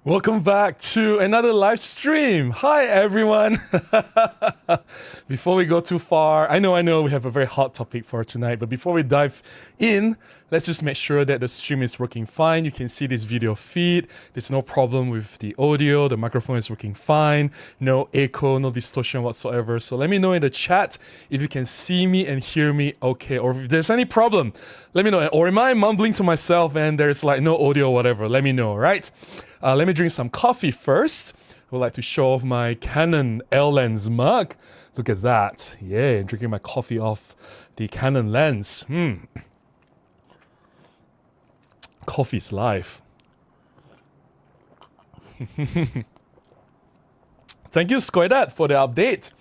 Welcome back to another live stream. Hi, everyone. Before we go too far, I know we have a very hot topic for tonight, but before we dive in, let's just make sure that the stream is working fine. You can see this video feed. There's no problem with the audio. The microphone is working fine. No echo, no distortion whatsoever. So let me know in the chat if you can see me and hear me okay, or if there's any problem, let me know. Or am I mumbling to myself and there's like no audio or whatever? Let me know, right? Let me drink some coffee first. I would like to show off my Canon L lens mug. Look at that. Yeah, drinking my coffee off the Canon lens. Coffee's life. Thank you, Squidad, for the update.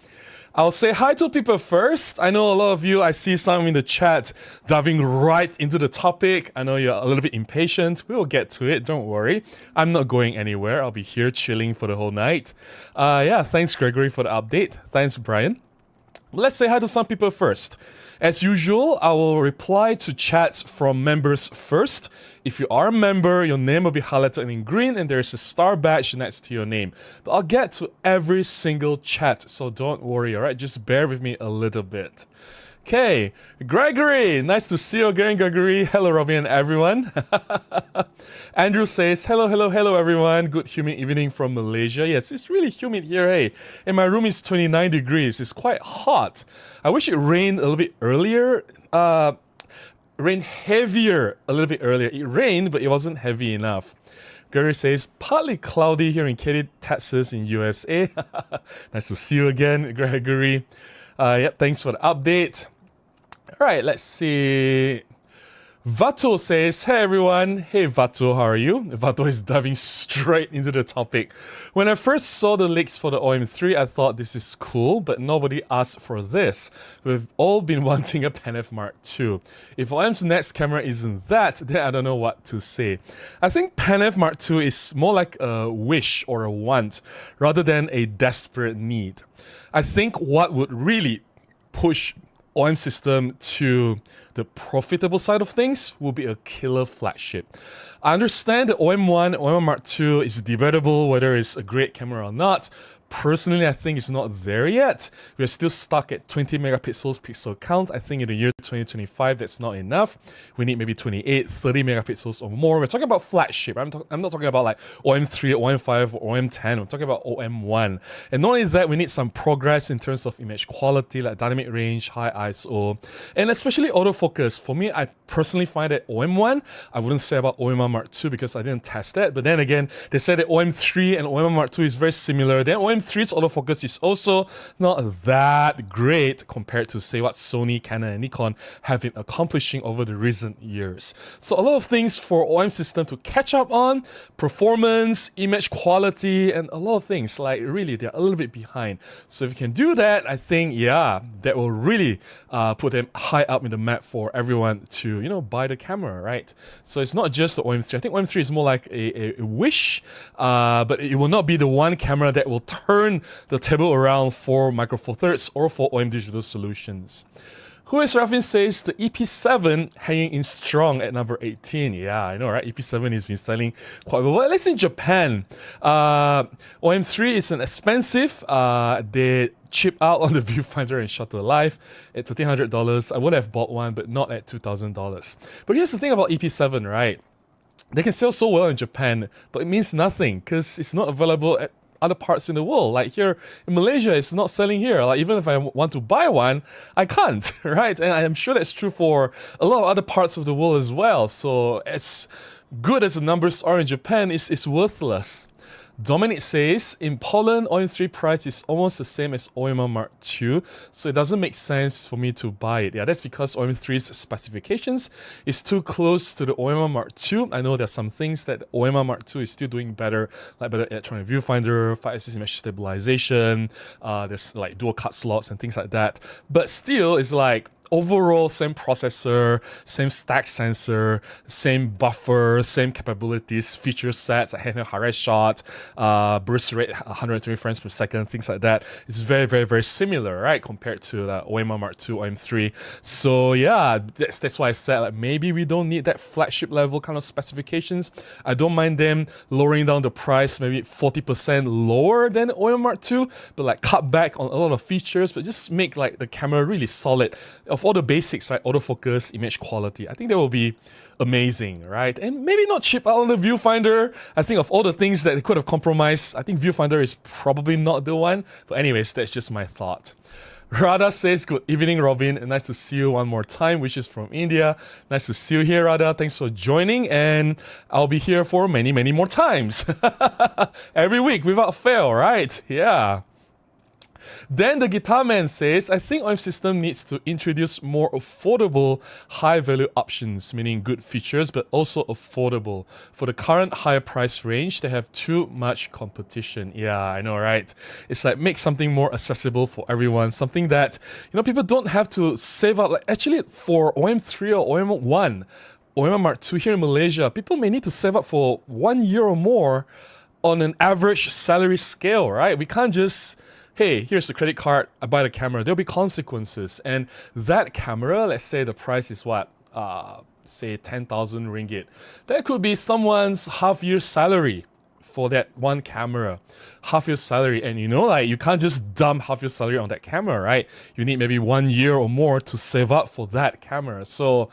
I'll say hi to people first. I know a lot of you, I see some in the chat diving right into the topic. I know you're a little bit impatient. We'll get to it, don't worry. I'm not going anywhere. I'll be here chilling for the whole night. Yeah, thanks Gregory for the update. Thanks Brian. Let's say hi to some people first. As usual, I will reply to chats from members first. If you are a member, your name will be highlighted in green and there's a star badge next to your name. But I'll get to every single chat, so don't worry, alright? Just bear with me a little bit. Okay, Gregory, nice to see you again, Gregory. Hello, Robin and everyone. Andrew says, hello, everyone. Good humid evening from Malaysia. Yes, it's really humid here, hey. And my room is 29 degrees. It's quite hot. I wish it rained a little bit earlier. Rained heavier a little bit earlier. It rained, but it wasn't heavy enough. Gregory says, partly cloudy here in Katy, Texas in USA. Nice to see you again, Gregory. Yep, thanks for the update. All right, let's see. Vato says, hey everyone. Hey Vato, how are you? Vato is diving straight into the topic. When I first saw the leaks for the OM-3, I thought this is cool, but nobody asked for this. We've all been wanting a Pen F Mark II. If OM's next camera isn't that, then I don't know what to say. I think Pen F Mark II is more like a wish or a want, rather than a desperate need. I think what would really push OM system to the profitable side of things will be a killer flagship. I understand that OM1, OM Mark II is debatable whether it's a great camera or not. Personally, I think it's not there yet. We're still stuck at 20 megapixels pixel count. I think in the year 2025, that's not enough. We need maybe 28, 30 megapixels or more. We're talking about flagship. I'm not talking about like OM3, OM5, or OM10. I'm talking about OM1. And not only that, we need some progress in terms of image quality, like dynamic range, high ISO, and especially autofocus. For me, I personally find that OM1, I wouldn't say about OM1 Mark II because I didn't test that. But then again, they said that OM3 and OM1 Mark II is very similar. Then OM3's autofocus is also not that great compared to, say, what Sony, Canon, and Nikon have been accomplishing over the recent years. So a lot of things for OM system to catch up on, performance, image quality, and a lot of things. Like really, they're a little bit behind. So if you can do that, I think, yeah, that will really put them high up in the map for everyone to, you know, buy the camera, right? So it's not just the OM3. I think OM3 is more like a wish, but it will not be the one camera that will turn the table around for Micro Four Thirds or for OM Digital Solutions. Who is Rafin says the EP7 hanging in strong at number 18. Yeah, I know, right? EP7 has been selling quite well, at least in Japan. OM3 is an expensive. They chip out on the viewfinder and shutter life at $1,500. I would have bought one, but not at $2,000. But here's the thing about EP7, right? They can sell so well in Japan, but it means nothing because it's not available at other parts in the world. Like here in Malaysia, it's not selling here. Like even if I want to buy one, I can't, right? And I'm sure that's true for a lot of other parts of the world as well. So as good as the numbers are in Japan, it's worthless. Dominic says, in Poland, OM3 price is almost the same as OM Mark II, so it doesn't make sense for me to buy it. Yeah, that's because OM3's specifications is too close to the OM Mark II. I know there's some things that the OM Mark II is still doing better, like better electronic viewfinder, 5-axis image stabilization, there's like dual cut slots and things like that. But still, it's like, overall same processor, same stack sensor, same buffer, same capabilities, feature sets, handheld high res shot, burst rate 120 frames per second, things like that. It's very, very, very similar, right, compared to the OM-3, OM-3. So yeah, that's why I said like maybe we don't need that flagship level kind of specifications. I don't mind them lowering down the price, maybe 40% lower than OM-2, but like cut back on a lot of features, but just make like the camera really solid. Of all the basics, right, autofocus, image quality, I think that will be amazing, right? And maybe not chip out on the viewfinder. I think of all the things that they could have compromised, I think viewfinder is probably not the one. But anyways, that's just my thought. Radha says, good evening, Robin. Nice to see you one more time, which is from India. Nice to see you here, Radha. Thanks for joining, and I'll be here for many, many more times. Every week, without fail, right? Yeah. Then the guitar man says, I think OM system needs to introduce more affordable, high-value options, meaning good features, but also affordable. For the current higher price range, they have too much competition. Yeah, I know, right? It's like make something more accessible for everyone, something that, you know, people don't have to save up. Like actually, for OM-3 or OM-1, OM-2 here in Malaysia, people may need to save up for 1 year or more on an average salary scale, right? We can't just, hey, here's the credit card, I buy the camera. There'll be consequences. And that camera, let's say the price is what? Say 10,000 ringgit. That could be someone's half-year salary for that one camera. Half-year salary. And you know, like you can't just dump half-year salary on that camera, right? You need maybe 1 year or more to save up for that camera. So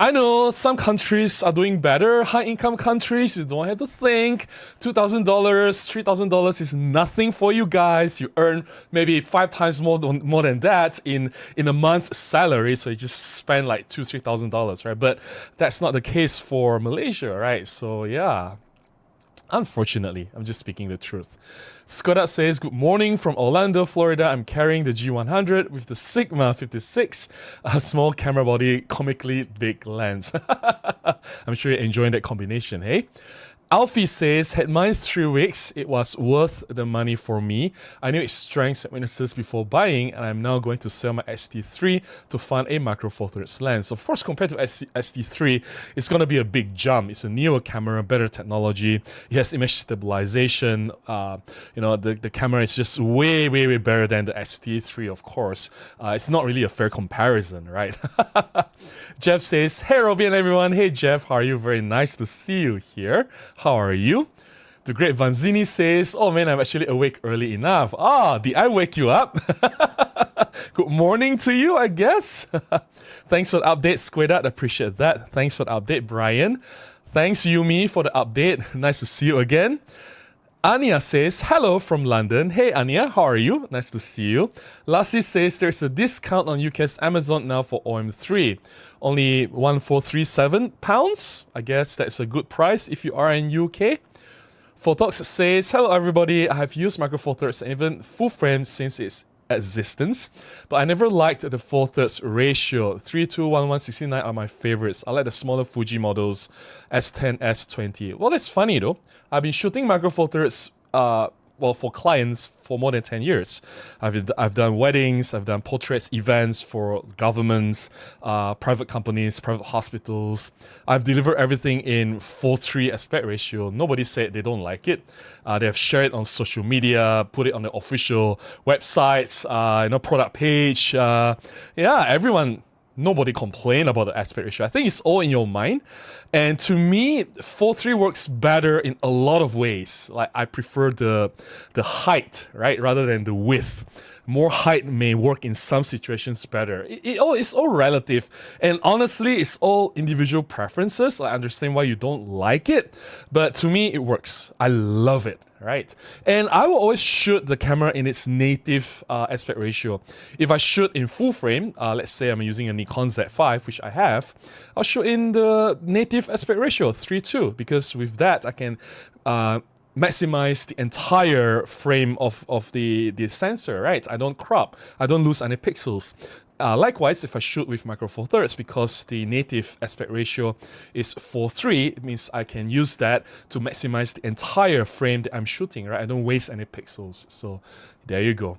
I know some countries are doing better. High-income countries, you don't have to think. $2,000, $3,000 is nothing for you guys. You earn maybe 5 times more than that in a month's salary. So you just spend like $2,000, $3,000, right? But that's not the case for Malaysia, right? So yeah, unfortunately, I'm just speaking the truth. Skoda says, good morning from Orlando, Florida. I'm carrying the G100 with the Sigma 56, a small camera body, comically big lens. I'm sure you're enjoying that combination, hey? Alfie says, had mine 3 weeks, it was worth the money for me. I knew its strengths and weaknesses before buying, and I'm now going to sell my XT3 to fund a Macro Four Thirds lens. Of course, compared to XT3, it's going to be a big jump. It's a newer camera, better technology. It has image stabilization. You know, the camera is just way, way, way better than the XT3, of course. It's not really a fair comparison, right? Jeff says, hey, Robin and everyone. Hey, Jeff, how are you? Very nice to see you here. How are you? The great Vanzini says, oh man, I'm actually awake early enough. Ah, did I wake you up? Good morning to you, I guess. Thanks for the update, Squidart. Appreciate that. Thanks for the update, Brian. Thanks, Yumi, for the update. Nice to see you again. Anya says, hello from London. Hey Anya, how are you? Nice to see you. Lassie says there's a discount on UK's Amazon now for OM-3. Only £1,437. I guess that's a good price if you are in UK. Photox says, hello everybody. I have used Macro Four Thirds and even full frame since its existence, but I never liked the 4/3 ratio. 3:2:1:1:69 are my favorites. I like the smaller Fuji models, S10, S20. Well, that's funny though. I've been shooting Macro Four Thirds well, for clients for more than 10 years. I've done weddings, I've done portraits, events for governments, private companies, private hospitals. I've delivered everything in 4:3 aspect ratio. Nobody said they don't like it. They have shared it on social media, put it on the official websites, product page. Yeah, everyone. Nobody complained about the aspect ratio. I think it's all in your mind. And to me, 4:3 works better in a lot of ways. Like I prefer the height, right, rather than the width. More height may work in some situations better. It's all relative. And honestly, it's all individual preferences. I understand why you don't like it. But to me, it works. I love it. Right, and I will always shoot the camera in its native aspect ratio. If I shoot in full frame, let's say I'm using a Nikon Z5, which I have, I'll shoot in the native aspect ratio 3:2, because with that I can maximize the entire frame of the sensor, right? I don't crop, I don't lose any pixels. Likewise, if I shoot with Macro Four Thirds, because the native aspect ratio is 4:3, it means I can use that to maximize the entire frame that I'm shooting, right? I don't waste any pixels. So there you go.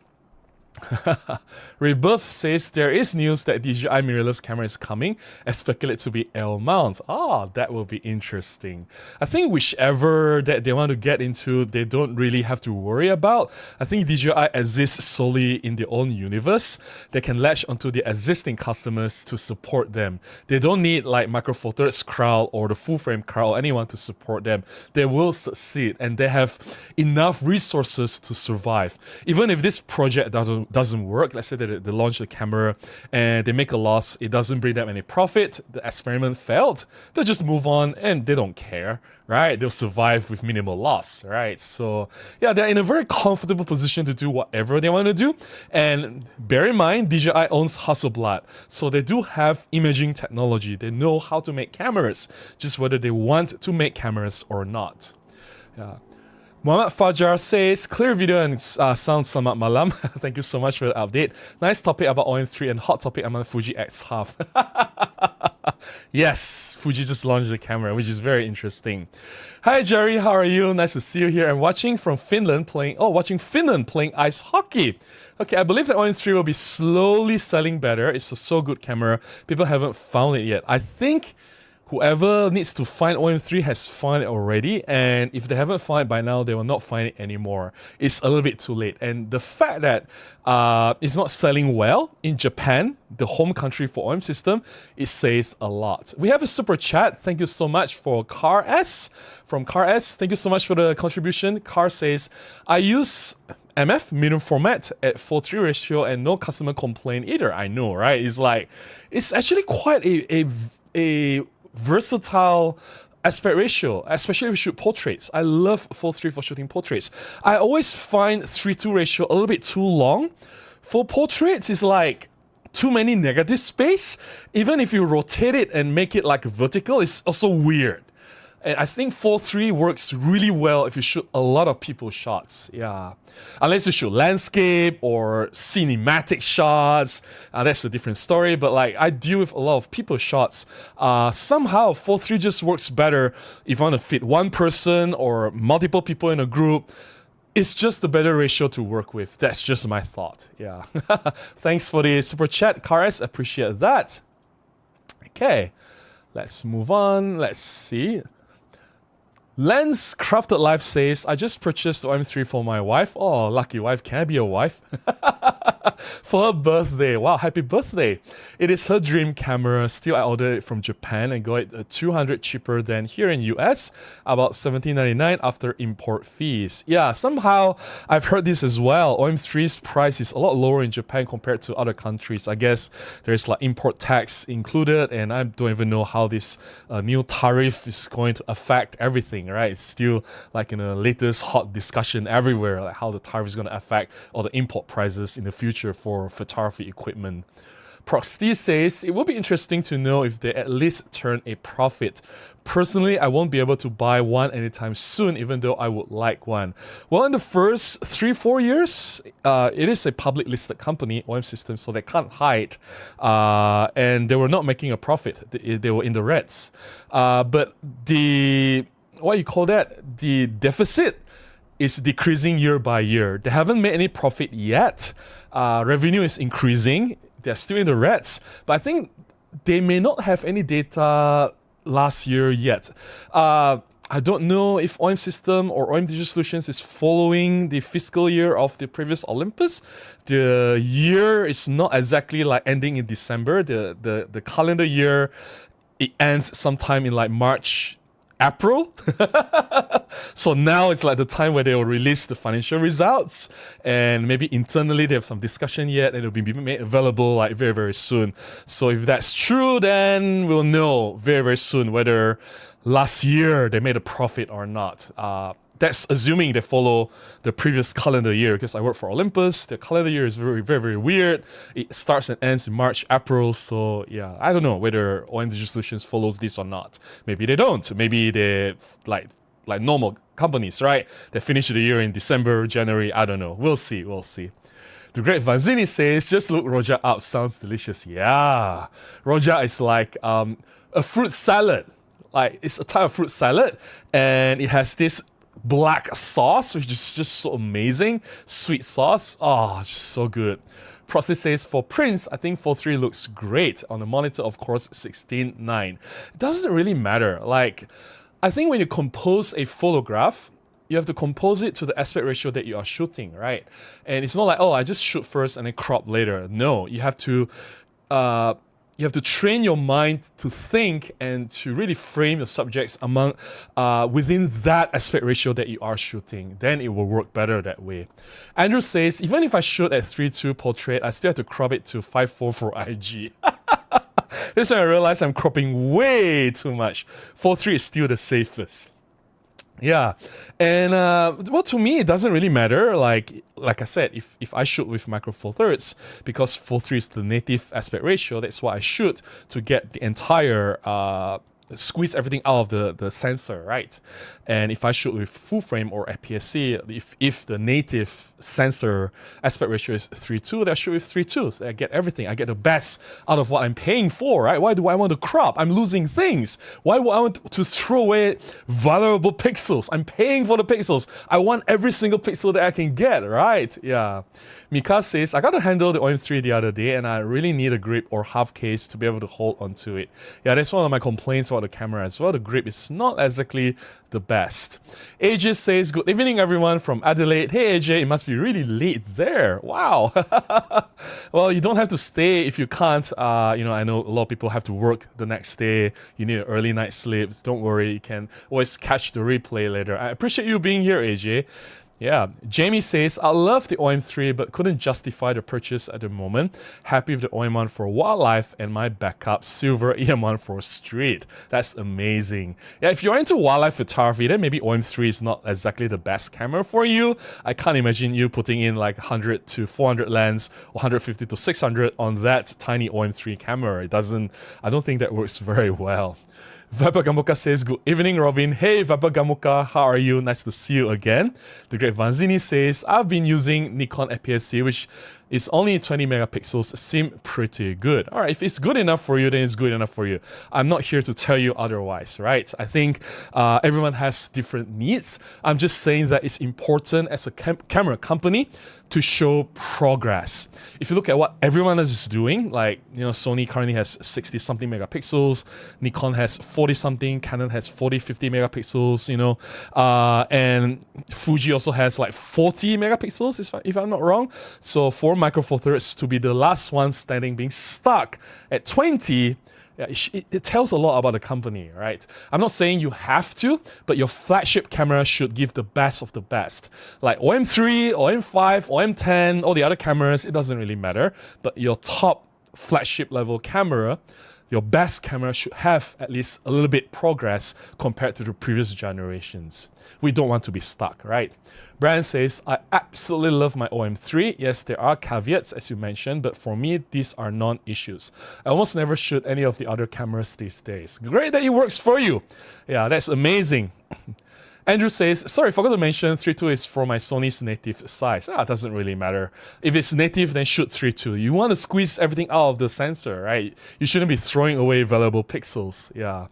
Rebirth says there is news that DJI mirrorless camera is coming, and speculate to be L mount. That will be interesting. I think whichever that they want to get into, they don't really have to worry about. I think DJI exists solely in their own universe. They can latch onto the existing customers to support them. They don't need like Micro Four Thirds crowd or the full frame crowd or anyone to support them. They will succeed, and they have enough resources to survive. Even if this project doesn't work, let's say that they launch the camera and they make a loss, it doesn't bring them any profit, the experiment failed, they'll just move on and they don't care, right? They'll survive with minimal loss, right? So yeah, they're in a very comfortable position to do whatever they want to do. And bear in mind, DJI owns Hasselblad, so they do have imaging technology. They know how to make cameras, just whether they want to make cameras or not. Yeah. Muhammad Fajar says, clear video and sound, selamat malam. Thank you so much for the update. Nice topic about OM-3 and hot topic about Fuji X Half. Yes, Fuji just launched the camera, which is very interesting. Hi Jerry, how are you? Nice to see you here. I'm watching from Finland playing ice hockey. Okay, I believe that OM-3 will be slowly selling better. It's a so good camera. People haven't found it yet. I think whoever needs to find OM-3 has found it already, and if they haven't found it by now, they will not find it anymore. It's a little bit too late. And the fact that it's not selling well in Japan, the home country for OM system, it says a lot. We have a super chat. Thank you so much for Car S. From Car S, thank you so much for the contribution. Car says, I use MF, medium format, at 4:3 ratio and no customer complaint either. I know, right? It's actually quite a versatile aspect ratio, especially if you shoot portraits. I love 4:3 for shooting portraits. I always find 3:2 ratio a little bit too long. For portraits, it's like too many negative space. Even if you rotate it and make it like vertical, it's also weird. And I think 4:3 works really well if you shoot a lot of people shots. Yeah. Unless you shoot landscape or cinematic shots, that's a different story. But like I deal with a lot of people shots. Somehow 4:3 just works better if you want to fit one person or multiple people in a group. It's just a better ratio to work with. That's just my thought. Yeah. Thanks for the super chat, Karas. Appreciate that. Okay. Let's move on. Let's see. Lens Crafted Life says, I just purchased the OM-3 for my wife. Oh, lucky wife. Can I be a wife? For her birthday. Wow, happy birthday. It is her dream camera. Still, I ordered it from Japan and got it $200 cheaper than here in US. About $17.99 after import fees. Yeah, somehow I've heard this as well. OM-3's price is a lot lower in Japan compared to other countries. I guess there's like import tax included, and I don't even know how this new tariff is going to affect everything, right? It's still like in the latest hot discussion everywhere, like how the tariff is going to affect all the import prices in the future for photography equipment. Proxy says, it will be interesting to know if they at least turn a profit. Personally, I won't be able to buy one anytime soon, even though I would like one. Well, in the first 3-4 years, it is a public listed company, OM Systems, so they can't hide. And they were not making a profit. They were in the reds. But the deficit is decreasing year by year. They haven't made any profit yet. Revenue is increasing. They're still in the reds. But I think they may not have any data last year yet. I don't know if OM System or OM Digital Solutions is following the fiscal year of the previous Olympus. The year is not exactly like ending in December. The calendar year, it ends sometime in like March, April. So now it's like the time where they will release the financial results, and maybe internally they have some discussion yet, and it'll be made available like very, very soon. So if that's true, then we'll know very, very soon whether last year they made a profit or not. That's assuming they follow the previous calendar year, because I work for Olympus. The calendar year is very, very, very weird. It starts and ends in March, April. So yeah, I don't know whether OM Digital Solutions follows this or not. Maybe they don't. Maybe they like normal companies, right? They finish the year in December, January. I don't know. We'll see. We'll see. The Great Vanzini says, just look Roja up. Sounds delicious. Yeah. Roja is like a fruit salad. Like it's a type of fruit salad, and it has this black sauce, which is just so amazing. Sweet sauce, oh, just so good. Proxy says, for prints, I think 4.3 looks great. On the monitor, of course, 16:9. It doesn't really matter. Like, I think when you compose a photograph, you have to compose it to the aspect ratio that you are shooting, right? And it's not like, oh, I just shoot first and then crop later. No, you have to train your mind to think and to really frame your subjects among within that aspect ratio that you are shooting. Then it will work better that way. Andrew says, even if I shoot at 3.2 portrait, I still have to crop it to 5.4 for IG. This is when I realized I'm cropping way too much. 4.3 is still the safest. Yeah, and well, to me, it doesn't really matter. Like I said, if I shoot with micro four thirds, because 4.3 is the native aspect ratio, that's why I shoot to get the entire squeeze everything out of the sensor, right? And if I shoot with full frame or APS-C, if the native sensor aspect ratio is 3.2, then I shoot with 3.2. So I get everything. I get the best out of what I'm paying for, right? Why do I want to crop? I'm losing things. Why would I want to throw away valuable pixels? I'm paying for the pixels. I want every single pixel that I can get, right? Yeah. Mika says, I got to handle the OM-3 the other day and I really need a grip or half case to be able to hold onto it. Yeah, that's one of my complaints about the camera as well. The grip is not exactly the best. AJ says, good evening everyone from Adelaide. Hey AJ, it must be really late there. Wow. Well, you don't have to stay if you can't. You know, I know a lot of people have to work the next day. You need an early night sleep. Don't worry, you can always catch the replay later. I appreciate you being here, AJ. Yeah, Jamie says, I love the OM-3 but couldn't justify the purchase at the moment. Happy with the OM-1 for wildlife and my backup silver EM-1 for street. That's amazing. Yeah, if you're into wildlife photography, then maybe OM-3 is not exactly the best camera for you. I can't imagine you putting in like 100 to 400 lens or 150 to 600 on that tiny OM-3 camera. I don't think that works very well. Viper Gamuka says, good evening, Robin. Hey, Viper Gamuka, how are you? Nice to see you again. The Great Vanzini says, I've been using Nikon APS-C, which is only 20 megapixels, seem pretty good. All right, if it's good enough for you, then it's good enough for you. I'm not here to tell you otherwise, right? I think everyone has different needs. I'm just saying that it's important as a camera company to show progress. If you look at what everyone is doing, like, you know, Sony currently has 60 something megapixels, Nikon has 40 something, Canon has 40, 50 megapixels, you know, and Fuji also has like 40 megapixels, if I'm not wrong. So for Micro Four Thirds to be the last one standing, being stuck at 20, yeah, it tells a lot about the company, right? I'm not saying you have to, but your flagship camera should give the best of the best. Like OM-3, OM-5, OM-10, all the other cameras, it doesn't really matter. But your top flagship level camera, your best camera should have at least a little bit progress compared to the previous generations. We don't want to be stuck, right? Brian says, I absolutely love my OM-3. Yes, there are caveats, as you mentioned, but for me, these are non-issues. I almost never shoot any of the other cameras these days. Great that it works for you. Yeah, that's amazing. Andrew says, sorry, forgot to mention 3.2 is for my Sony's native size. It doesn't really matter. If it's native, then shoot 3.2. You want to squeeze everything out of the sensor, right? You shouldn't be throwing away valuable pixels. Yeah.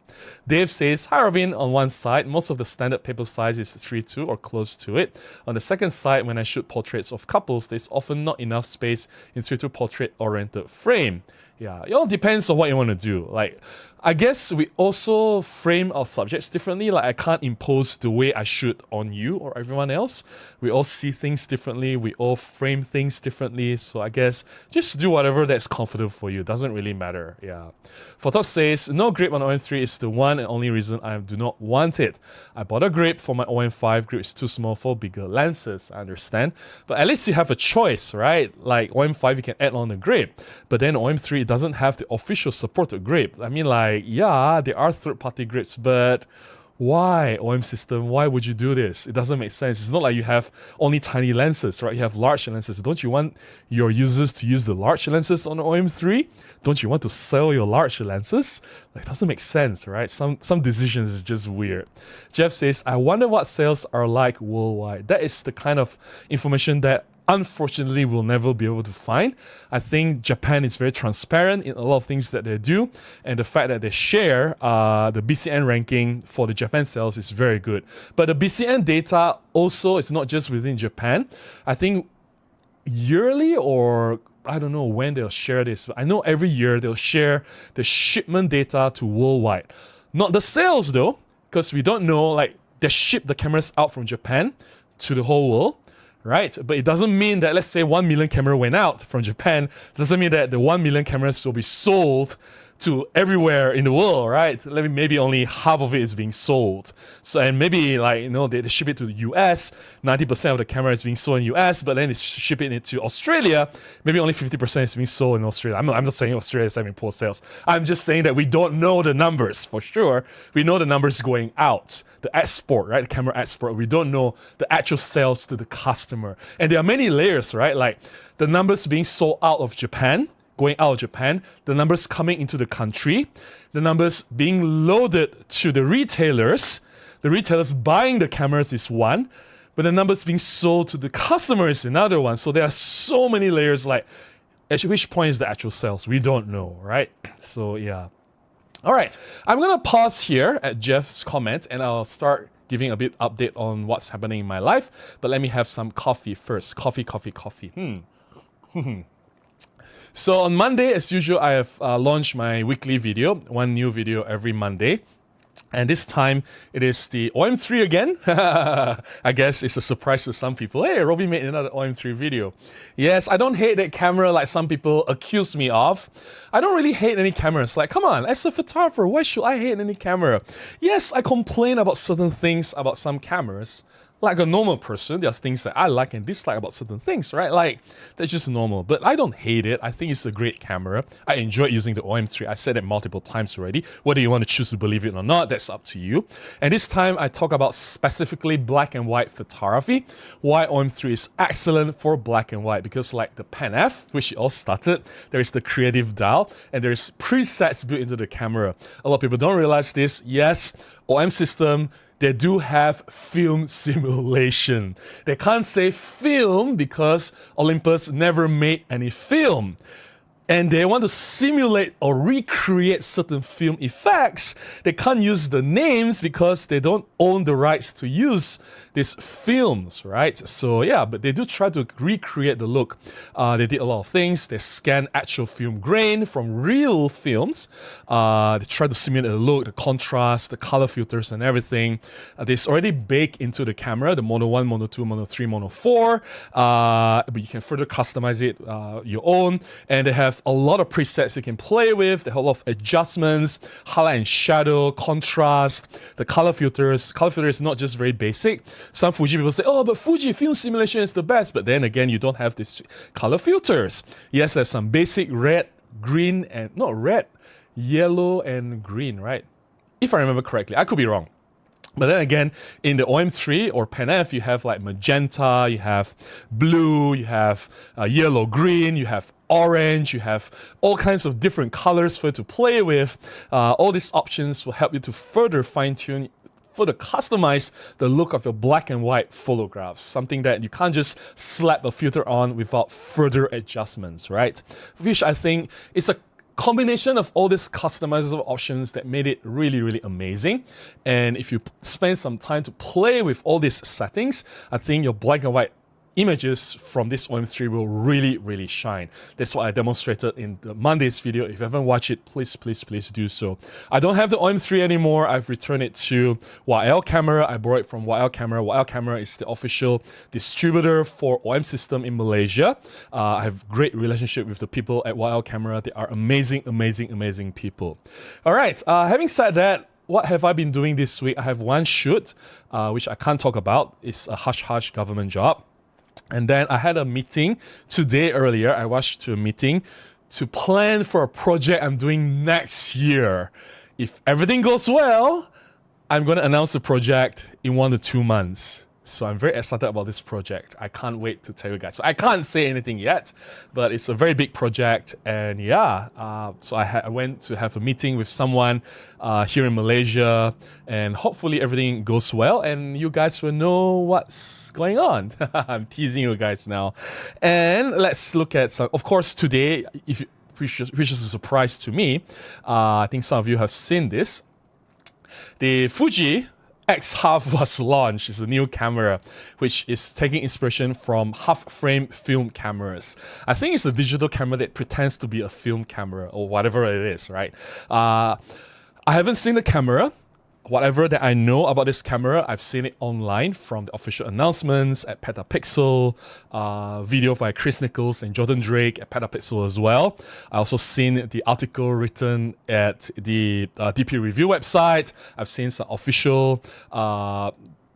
Dave says, hi Robin, on one side, most of the standard paper size is 3.2 or close to it. On the second side, when I shoot portraits of couples, there's often not enough space in 3.2 portrait-oriented frame. Yeah, it all depends on what you want to do. Like, I guess we also frame our subjects differently. Like, I can't impose the way I shoot on you or everyone else. We all see things differently. We all frame things differently. So I guess just do whatever that's comfortable for you. Doesn't really matter. Yeah. Photox says, no grip on OM-3 is the one and only reason I do not want it. I bought a grip for my OM-5. Grip is too small for bigger lenses. I understand. But at least you have a choice, right? Like OM-5, you can add on a grip. But then OM-3 doesn't have the official supported grip. I mean, like, yeah, there are third-party grips, but why, OM system? Why would you do this? It doesn't make sense. It's not like you have only tiny lenses, right? You have large lenses. Don't you want your users to use the large lenses on OM-3? Don't you want to sell your large lenses? Like, it doesn't make sense, right? Some decisions is just weird. Jeff says, I wonder what sales are like worldwide. That is the kind of information that unfortunately we'll never be able to find. I think Japan is very transparent in a lot of things that they do, and the fact that they share the BCN ranking for the Japan sales is very good. But the BCN data also is not just within Japan. I think yearly, or I don't know when they'll share this, but I know every year they'll share the shipment data to worldwide. Not the sales though, because we don't know, like, they ship the cameras out from Japan to the whole world, right? But it doesn't mean that, let's say 1 million camera went out from Japan, it doesn't mean that the 1 million cameras will be sold to everywhere in the world, right? Maybe only half of it is being sold. So, and maybe, like, you know, they ship it to the US, 90% of the camera is being sold in US, but then they ship it to Australia, maybe only 50% is being sold in Australia. I'm not saying Australia is having poor sales. I'm just saying that we don't know the numbers for sure. We know the numbers going out, the export, right? The camera export. We don't know the actual sales to the customer. And there are many layers, right? Like the numbers being sold out of Japan, going out of Japan, the numbers coming into the country, the numbers being loaded to the retailers buying the cameras is one, but the numbers being sold to the customer is another one. So there are so many layers, like at which point is the actual sales? We don't know, right? So yeah. All right, I'm gonna pause here at Jeff's comment and I'll start giving a bit update on what's happening in my life, but let me have some coffee first. Coffee. So on Monday, as usual, I have launched my weekly video, one new video every Monday. And this time, it is the OM-3 again. I guess it's a surprise to some people. Hey, Robbie made another OM-3 video. Yes, I don't hate that camera like some people accuse me of. I don't really hate any cameras. Like, come on, as a photographer, why should I hate any camera? Yes, I complain about certain things about some cameras. Like a normal person, there's things that I like and dislike about certain things, right? Like, that's just normal. But I don't hate it. I think it's a great camera. I enjoy using the OM-3. I said it multiple times already. Whether you want to choose to believe it or not, that's up to you. And this time, I talk about specifically black and white photography. Why OM-3 is excellent for black and white. Because like the Pen F, which it all started, there is the creative dial, and there's presets built into the camera. A lot of people don't realize this. Yes, OM system, they do have film simulation. They can't say film because Olympus never made any film. And they want to simulate or recreate certain film effects. They can't use the names because they don't own the rights to use these films, right? So yeah, but they do try to recreate the look. They did a lot of things. They scan actual film grain from real films. They try to simulate the look, the contrast, the color filters and everything. It's already baked into the camera, the Mono 1, Mono 2, Mono 3, Mono 4. But you can further customize it your own. And they have a lot of presets you can play with. They have a lot of adjustments, highlight and shadow, contrast, the color filters. Color filter is not just very basic. Some Fuji people say, oh, but Fuji film simulation is the best. But then again, you don't have these color filters. Yes, there's some basic red, green, and not red, yellow and green, right? If I remember correctly. I could be wrong. But then again, in the OM-3 or Pen F, you have like magenta, you have blue, you have yellow, green, you have orange, you have all kinds of different colors for you to play with. All these options will help you to further fine-tune, further customize the look of your black and white photographs. Something that you can't just slap a filter on without further adjustments, right? Which I think is a combination of all these customizable options that made it really, really amazing. And if you spend some time to play with all these settings, I think your black and white images from this OM-3 will really, really shine. That's what I demonstrated in the Monday's video. If you haven't watched it, please do so. I don't have the OM-3 anymore. I've returned it to YL Camera. I borrowed it from YL Camera. YL Camera is the official distributor for OM system in Malaysia. I have great relationship with the people at YL Camera. They are amazing, amazing, amazing people. All right, having said that, what have I been doing this week? I have one shoot, which I can't talk about. It's a hush-hush government job. And then I had a meeting today earlier. I rushed to a meeting to plan for a project I'm doing next year. If everything goes well, I'm going to announce the project in 1 to 2 months. So I'm very excited about this project. I can't wait to tell you guys. So I can't say anything yet, but it's a very big project. And yeah, so I went to have a meeting with someone here in Malaysia, and hopefully everything goes well and you guys will know what's going on. I'm teasing you guys now. And let's look at some, of course, today, which is a surprise to me. I think some of you have seen this. The Fuji X Half was launched. It's a new camera which is taking inspiration from half-frame film cameras. I think it's a digital camera that pretends to be a film camera or whatever it is, right? I haven't seen the camera. Whatever that I know about this camera, I've seen it online from the official announcements at Petapixel, video by Chris Nichols and Jordan Drake at Petapixel as well. I also seen the article written at the DP Review website. I've seen some official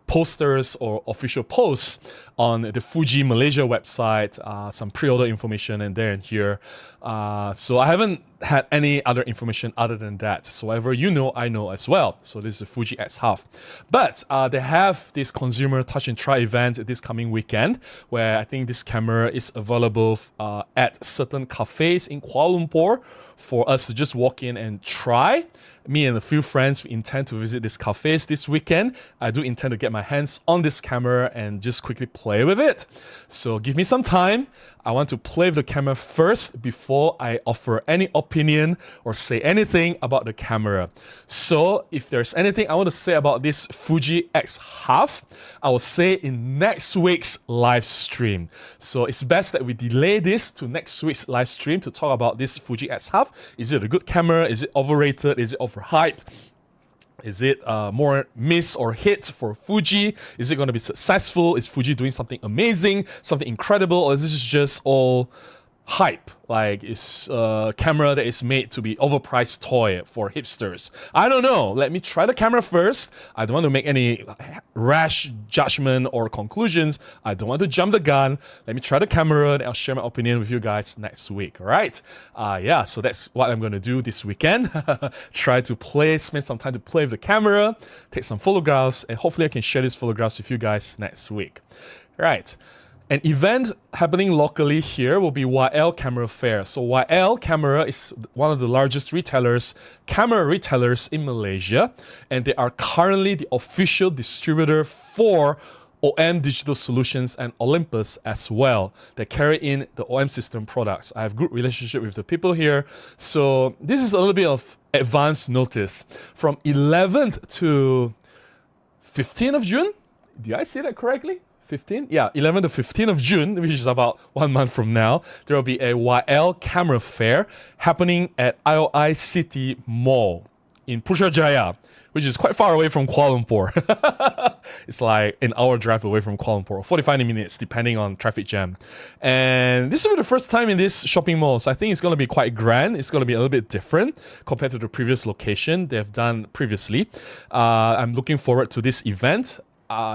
posters or official posts on the Fuji Malaysia website, some pre-order information and there and here. So I haven't had any other information other than that. So whatever you know, I know as well. So this is a Fuji X Half. But they have this consumer touch and try event this coming weekend where I think this camera is available at certain cafes in Kuala Lumpur for us to just walk in and try. Me and a few friends, we intend to visit these cafes this weekend. I do intend to get my hands on this camera and just quickly play with it. So give me some time. I want to play with the camera first before I offer any opinion or say anything about the camera. So if there's anything I want to say about this Fuji X Half, I will say in next week's live stream. So it's best that we delay this to next week's live stream to talk about this Fuji X Half. Is it a good camera? Is it overrated? Is it overhyped? Is it more miss or hit for Fuji? Is it going to be successful? Is Fuji doing something amazing, something incredible, or is this just all hype? Like it's a camera that is made to be overpriced toy for hipsters. I don't know. Let me try the camera first. I don't want to make any rash judgment or conclusions. I don't want to jump the gun. Let me try the camera and I'll share my opinion with you guys next week. All right. Yeah, so that's what I'm going to do this weekend. Try to spend some time to play with the camera, take some photographs, and hopefully I can share these photographs with you guys next week. All right. An event happening locally here will be YL Camera Fair. So YL Camera is one of the largest camera retailers in Malaysia, and they are currently the official distributor for OM Digital Solutions and Olympus as well. They carry in the OM system products. I have good relationship with the people here. So this is a little bit of advance notice. From 11th to 15th of June, did I say that correctly? 15? Yeah, 11 to 15 of June, which is about 1 month from now, there will be a YL Camera Fair happening at IOI City Mall in Putrajaya, which is quite far away from Kuala Lumpur. It's like an hour drive away from Kuala Lumpur, 45 minutes depending on traffic jam. And this will be the first time in this shopping mall, so I think it's going to be quite grand. It's going to be a little bit different compared to the previous location they've done previously. I'm looking forward to this event.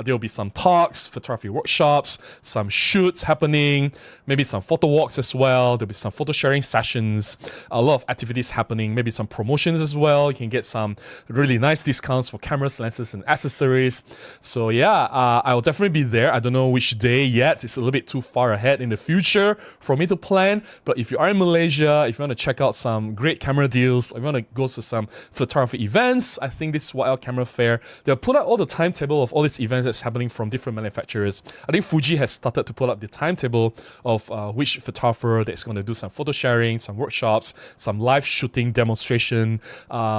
There'll be some talks, photography workshops, some shoots happening, maybe some photo walks as well. There'll be some photo sharing sessions, a lot of activities happening, maybe some promotions as well. You can get some really nice discounts for cameras, lenses, and accessories. So yeah, I will definitely be there. I don't know which day yet. It's a little bit too far ahead in the future for me to plan. But if you are in Malaysia, if you want to check out some great camera deals, if you want to go to some photography events, I think this YL Camera Fair, they'll put out all the timetable of all these events that's happening from different manufacturers. I think Fuji has started to put up the timetable of which photographer that's going to do some photo sharing, some workshops, some live shooting demonstration.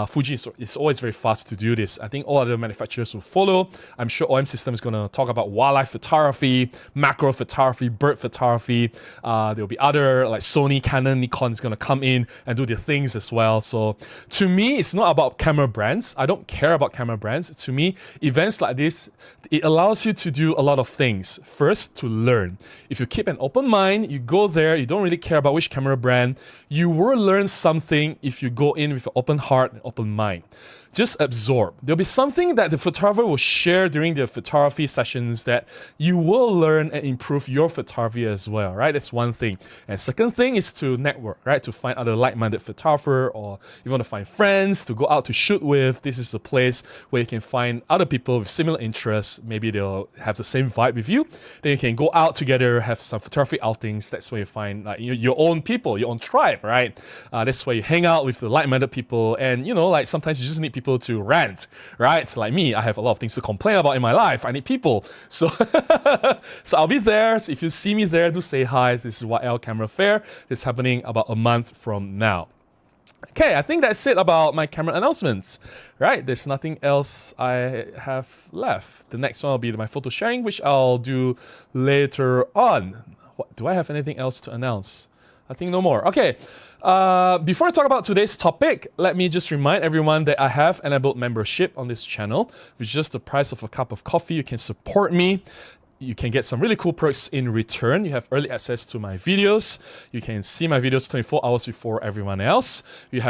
Fuji is always very fast to do this. I think all other manufacturers will follow. I'm sure OM System is going to talk about wildlife photography, macro photography, bird photography. There'll be other like Sony, Canon, Nikon is going to come in and do their things as well. So to me, it's not about camera brands. I don't care about camera brands. To me, events like this, it allows you to do a lot of things. First, to learn. If you keep an open mind, you go there, you don't really care about which camera brand, you will learn something if you go in with an open heart and open mind. Just absorb. There'll be something that the photographer will share during their photography sessions that you will learn and improve your photography as well, right? That's one thing. And second thing is to network, right? To find other like-minded photographer, or you want to find friends to go out to shoot with. This is a place where you can find other people with similar interests cameras, maybe they'll have the same vibe with you. Then you can go out together, have some photography outings. That's where you find like your own people, your own tribe, right? That's where you hang out with the like-minded people, and like sometimes you just need people to rant, right? Like me, I have a lot of things to complain about in my life. I need people, so so I'll be there. So if you see me there, do say hi. This is YL Camera Fair. It's happening about a month from now. Okay, I think that's it about my camera announcements, right? There's nothing else I have left. The next one will be my photo sharing, which I'll do later on. Do I have anything else to announce? I think no more. Okay, before I talk about today's topic, let me just remind everyone that I have enabled membership on this channel. With just the price of a cup of coffee, you can support me. You can get some really cool perks in return. You have early access to my videos. You can see my videos 24 hours before everyone else. You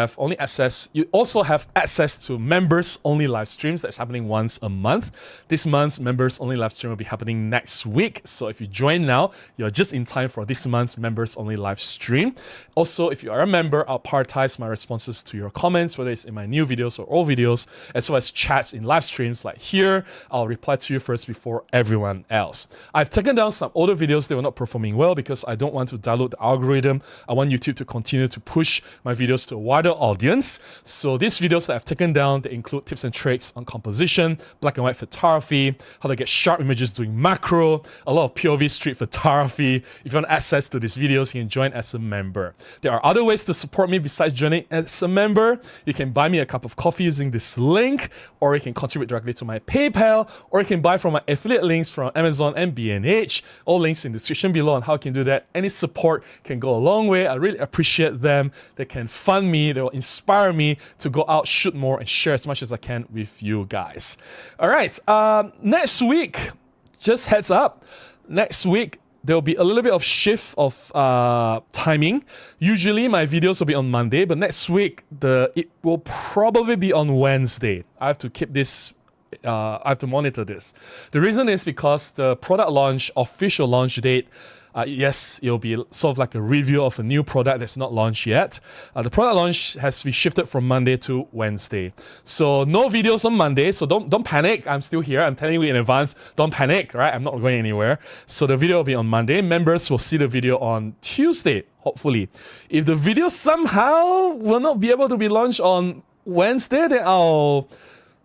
also have access to members only live streams that's happening once a month. This month's members only live stream will be happening next week. So if you join now, you're just in time for this month's members only live stream. Also, if you are a member, I'll prioritize my responses to your comments, whether it's in my new videos or old videos, as well as chats in live streams like here. I'll reply to you first before everyone else. I've taken down some older videos that were not performing well because I don't want to dilute the algorithm. I want YouTube to continue to push my videos to a wider audience. So these videos that I've taken down, they include tips and tricks on composition, black and white photography, how to get sharp images doing macro, a lot of POV street photography. If you want access to these videos, you can join as a member. There are other ways to support me besides joining as a member. You can buy me a cup of coffee using this link, or you can contribute directly to my PayPal, or you can buy from my affiliate links from Amazon and B&H. All links in the description below on how you can do that. Any support can go a long way. I really appreciate them. They can fund me. They will inspire me to go out, shoot more, and share as much as I can with you guys. All right. Next week, just heads up. Next week, there'll be a little bit of shift of timing. Usually my videos will be on Monday, but next week it will probably be on Wednesday. I have to keep this. I have to monitor this. The reason is because the product launch, official launch date, yes, it'll be sort of like a review of a new product that's not launched yet. The product launch has to be shifted from Monday to Wednesday. So no videos on Monday, so don't panic. I'm still here. I'm telling you in advance, don't panic, right? I'm not going anywhere. So the video will be on Monday. Members will see the video on Tuesday, hopefully. If the video somehow will not be able to be launched on Wednesday, then I'll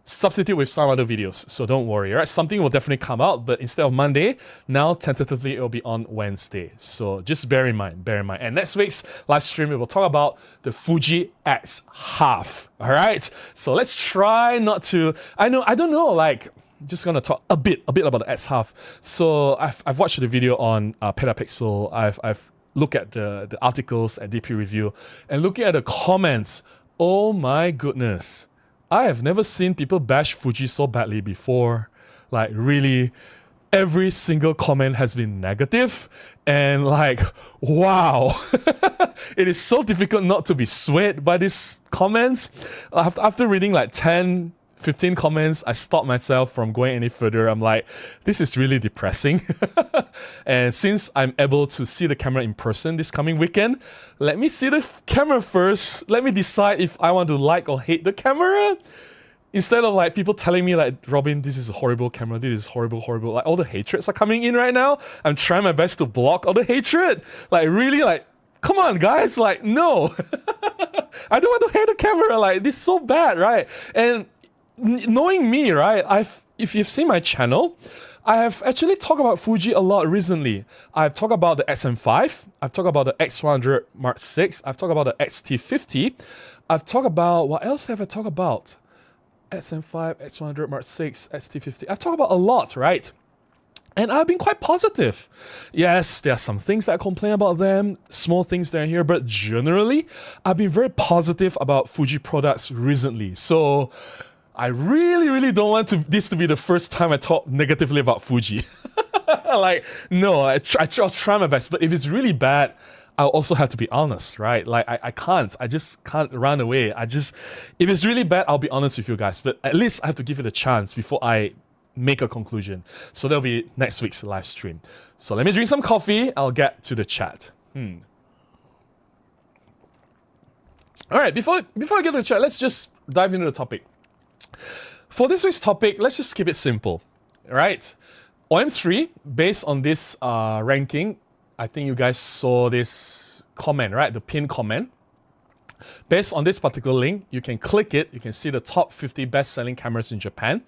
substitute with some other videos, so don't worry, right? Something will definitely come out, but instead of Monday, now tentatively it will be on Wednesday. So just bear in mind. And next week's live stream, we will talk about the Fuji X Half. All right. So let's try not to. I don't know. Like, just gonna talk a bit about the X Half. So I've watched the video on Petapixel. I've looked at the articles at DP Review, and looking at the comments. Oh my goodness. I have never seen people bash Fuji so badly before. Like, really, every single comment has been negative, and like, wow. It is so difficult not to be swayed by these comments. After reading like 10, 15 comments, I stopped myself from going any further. I'm like, this is really depressing. And since I'm able to see the camera in person this coming weekend, let me see the camera first. Let me decide if I want to like or hate the camera. Instead of like people telling me like, Robin, this is a horrible camera, this is horrible. Like, all the hatreds are coming in right now. I'm trying my best to block all the hatred. Like, really, like, come on, guys. Like, no. I don't want to hate the camera. Like, this is so bad, right? And knowing me, right, if you've seen my channel, I have actually talked about Fuji a lot recently. I've talked about the XM5, I've talked about the X100 Mark VI, I've talked about the XT50, I've talked about, what else have I talked about? XM5, X100 Mark VI, XT50, I've talked about a lot, right? And I've been quite positive. Yes, there are some things that I complain about them, small things there and here, but generally, I've been very positive about Fuji products recently. So I really don't want this to be the first time I talk negatively about Fuji. Like, no, I'll try my best. But if it's really bad, I'll also have to be honest, right? Like, I just can't run away. If it's really bad, I'll be honest with you guys. But at least I have to give it a chance before I make a conclusion. So that'll be next week's live stream. So let me drink some coffee. I'll get to the chat. All right, before I get to the chat, let's just dive into the topic. For this week's topic, let's just keep it simple. right? OM-3, based on this ranking, I think you guys saw this comment, right? The pinned comment. Based on this particular link, you can click it. You can see the top 50 best-selling cameras in Japan.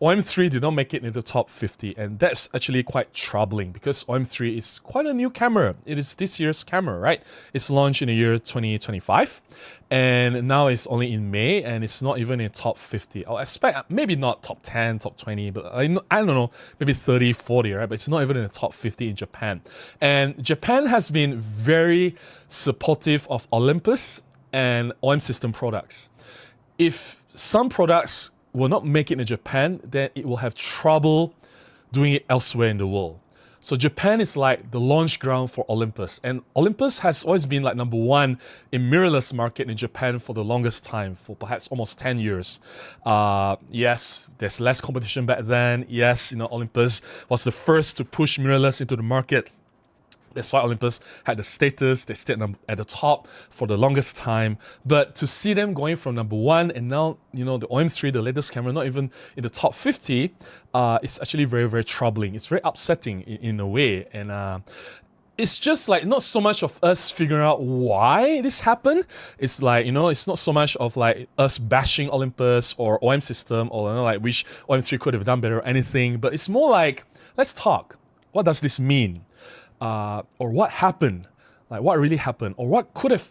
OM-3 did not make it into the top 50, and that's actually quite troubling because OM-3 is quite a new camera. It is this year's camera, right? It's launched in the year 2025, and now it's only in May, and it's not even in top 50. I'll expect maybe not top 10, top 20, but I don't know, maybe 30, 40, right? But it's not even in the top 50 in Japan. And Japan has been very supportive of Olympus and OM system products. If some products will not make it in Japan, then it will have trouble doing it elsewhere in the world. So Japan is like the launch ground for Olympus, and Olympus has always been like number one in mirrorless market in Japan for the longest time, for perhaps almost 10 years. Yes, there's less competition back then. Yes, Olympus was the first to push mirrorless into the market. That's why Olympus had the status. They stayed at the top for the longest time. But to see them going from number one and now, the OM-3, the latest camera, not even in the top 50, it's actually very, very troubling. It's very upsetting in a way. And it's just like not so much of us figuring out why this happened. It's like, it's not so much of like us bashing Olympus or OM system or like wish OM-3 could have done better or anything. But it's more like, let's talk. What does this mean? Or what happened, like what really happened, or what could have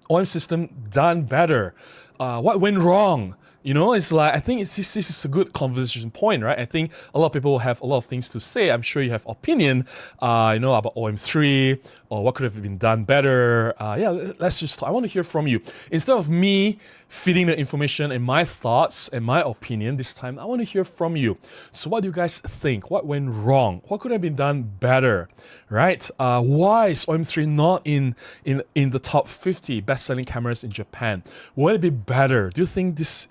OM system done better, what went wrong. It's like, I think this is a good conversation point, right? I think a lot of people will have a lot of things to say. I'm sure you have opinion, about OM-3 or what could have been done better. Yeah, let's just talk. I want to hear from you. Instead of me feeding the information and my thoughts and my opinion this time, I want to hear from you. So what do you guys think? What went wrong? What could have been done better, right? Why is OM-3 not in the top 50 best-selling cameras in Japan? Will it be better? Do you think this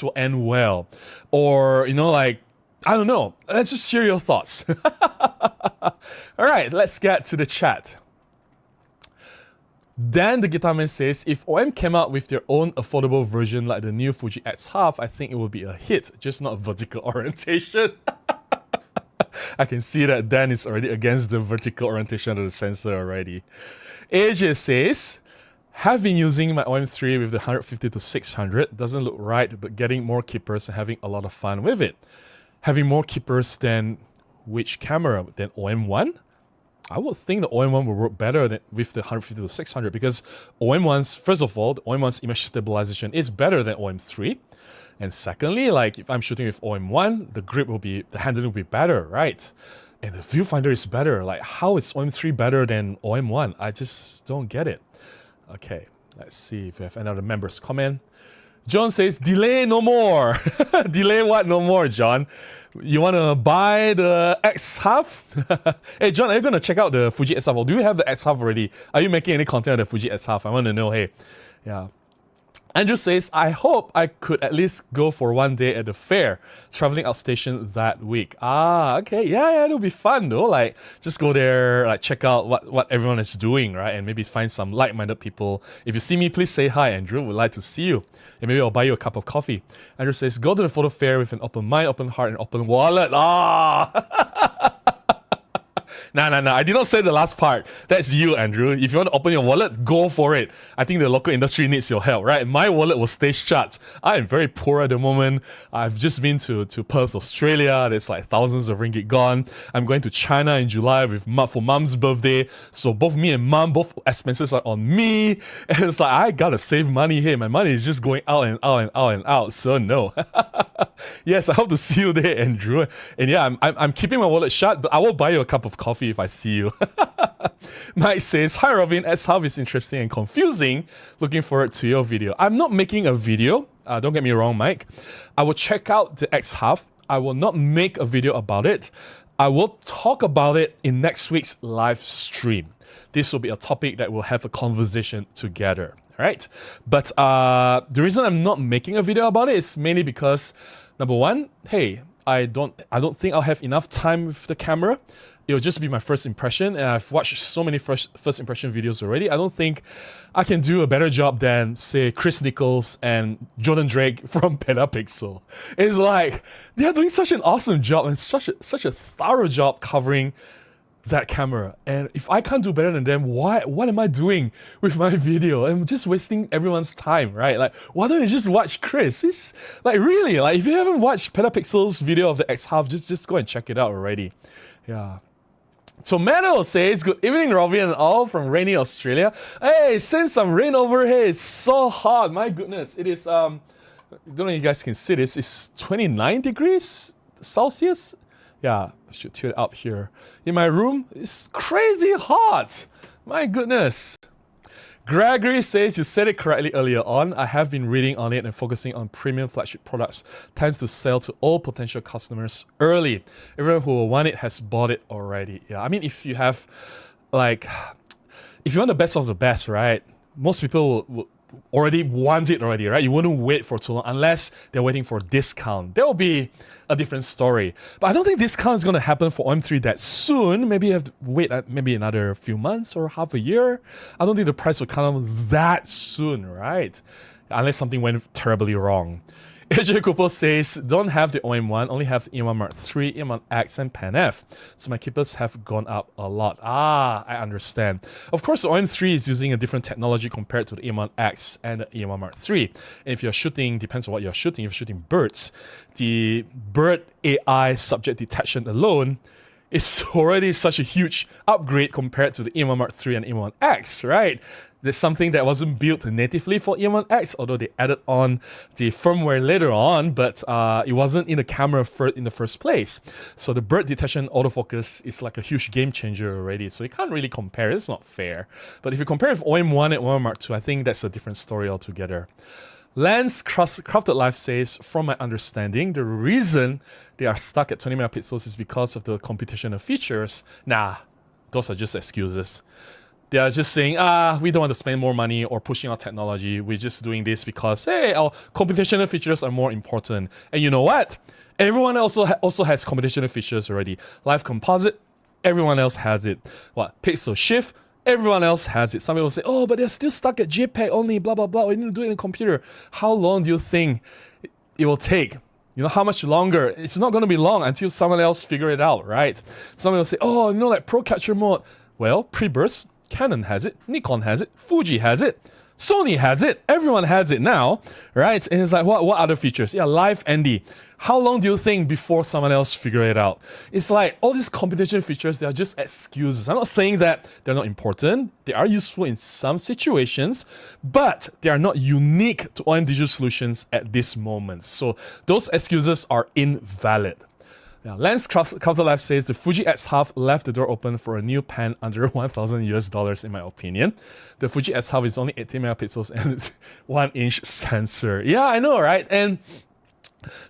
will end well? Or, I don't know. Let's just hear your thoughts. All right, let's get to the chat. Dan the Guitar Man says, if OM came out with their own affordable version like the new Fuji X Half, I think it would be a hit, just not vertical orientation. I can see that Dan is already against the vertical orientation of the sensor already. AJ says, have been using my OM-3 with the 150 to 600. Doesn't look right, but getting more keepers and having a lot of fun with it. Having more keepers than which camera? Than OM-1? I would think the OM-1 will work better than with the 150 to 600 because OM-1's, first of all, the OM-1's image stabilization is better than OM-3. And secondly, like if I'm shooting with OM-1, the handling will be better, right? And the viewfinder is better. Like how is OM-3 better than OM-1? I just don't get it. Okay, let's see if we have another member's comment. John says, delay no more. Delay what no more, John? You want to buy the X Half? Hey, John, are you going to check out the Fuji X Half? Or do you have the X Half already? Are you making any content on the Fuji X Half? I want to know, hey. Yeah. Andrew says, I hope I could at least go for one day at the fair, traveling outstation that week. Ah, okay. Yeah, it'll be fun though. Like, just go there, like check out what everyone is doing, right? And maybe find some like-minded people. If you see me, please say hi, Andrew. Would like to see you. And maybe I'll buy you a cup of coffee. Andrew says, go to the photo fair with an open mind, open heart, and open wallet. Ah! No, I did not say the last part. That's you, Andrew. If you want to open your wallet, go for it. I think the local industry needs your help, right? My wallet will stay shut. I am very poor at the moment. I've just been to Perth, Australia. There's like thousands of ringgit gone. I'm going to China in July for Mum's birthday. So both me and Mum, both expenses are on me. And it's like, I gotta save money here. My money is just going out and out and out and out. So no. Yes, I hope to see you there, Andrew. And yeah, I'm keeping my wallet shut, but I will buy you a cup of coffee if I see you. Mike says, hi Robin, X Half is interesting and confusing. Looking forward to your video. I'm not making a video. Don't get me wrong, Mike. I will check out the X Half. I will not make a video about it. I will talk about it in next week's live stream. This will be a topic that we'll have a conversation together. Right? But the reason I'm not making a video about it is mainly because, number one, hey, I don't think I'll have enough time with the camera. it'll just be my first impression, and I've watched so many first impression videos already. I don't think I can do a better job than, say, Chris Nichols and Jordan Drake from Petapixel. It's like, they're doing such an awesome job and such a thorough job covering that camera. And if I can't do better than them, what am I doing with my video? I'm just wasting everyone's time, right? Like, why don't you just watch Chris? It's like, really, like, if you haven't watched Petapixel's video of the X Half, just go and check it out already. Yeah. Tomato says, good evening, Robbie and all from rainy Australia. Hey, send some rain over here. It's so hot. My goodness. It is, I don't know if you guys can see this. It's 29 degrees Celsius. Yeah, I should tune it up here. In my room, it's crazy hot. My goodness. Gregory says, you said it correctly earlier on. I have been reading on it and focusing on premium flagship products tends to sell to all potential customers early. Everyone who will want it has bought it already. Yeah, I mean, if you have, like, if you want the best of the best, right? Most people will already want it already, right? You wouldn't wait for too long unless they're waiting for a discount. There will be a different story. But I don't think discount is going to happen for OM-3 that soon. Maybe you have to wait maybe another few months or half a year. I don't think the price will come that soon, right? Unless something went terribly wrong. AJ Cooper says, don't have the OM1, only have the EM1 Mark III, EM1 X, and Pan F. So my keepers have gone up a lot. Ah, I understand. Of course, the OM3 is using a different technology compared to the EM1 X and the EM1 Mark III. And if you're shooting, depends on what you're shooting. If you're shooting birds, the bird AI subject detection alone is already such a huge upgrade compared to the EM1 Mark III and EM1 X, right? There's something that wasn't built natively for EM1 X, although they added on the firmware later on, but it wasn't in the camera in the first place. So the bird detection autofocus is like a huge game changer already, so you can't really compare. It's not fair. But if you compare with OM1 and OM Mark II, I think that's a different story altogether. Lance Crafted Life says, from my understanding, the reason they are stuck at 20 megapixels is because of the computational features. Nah, those are just excuses. They are just saying, we don't want to spend more money or pushing our technology. We're just doing this because, hey, our computational features are more important. And you know what? Everyone also has computational features already. Live composite, everyone else has it. What? Pixel shift, everyone else has it. Some people say, oh, but they're still stuck at JPEG only, blah, blah, blah. We need to do it in the computer. How long do you think it will take? You know, how much longer? It's not going to be long until someone else figure it out, right? Someone will say, oh, you know, like pro capture mode. Well, pre-burst, Canon has it, Nikon has it, Fuji has it, Sony has it, everyone has it now, right? And it's like, what other features? Yeah, live ND. How long do you think before someone else figure it out? It's like all these computational features, they are just excuses. I'm not saying that they're not important. They are useful in some situations, but they are not unique to OM Digital Solutions at this moment. So those excuses are invalid. Yeah, Lance Crafted Life says the Fuji X Half left the door open for a new pan under $1,000 in my opinion. The Fuji X Half is only 18 megapixels and it's 1-inch sensor. Yeah, I know, right? And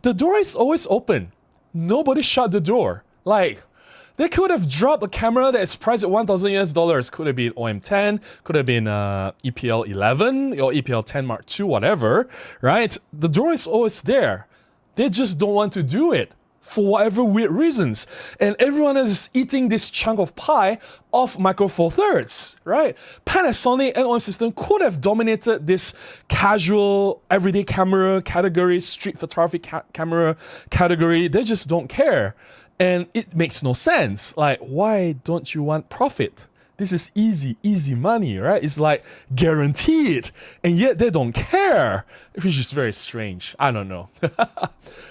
the door is always open. Nobody shut the door. Like, they could have dropped a camera that is priced at $1,000. Could have been OM10, could have been EPL 11 or EPL 10 Mark II, whatever, right? The door is always there. They just don't want to do it for whatever weird reasons. And everyone is eating this chunk of pie off Micro Four Thirds, right? Panasonic and OM System could have dominated this casual, everyday camera category, street photography camera category. They just don't care. And it makes no sense. Like, why don't you want profit? This is easy money, right? It's like guaranteed. And yet they don't care, which is very strange. I don't know.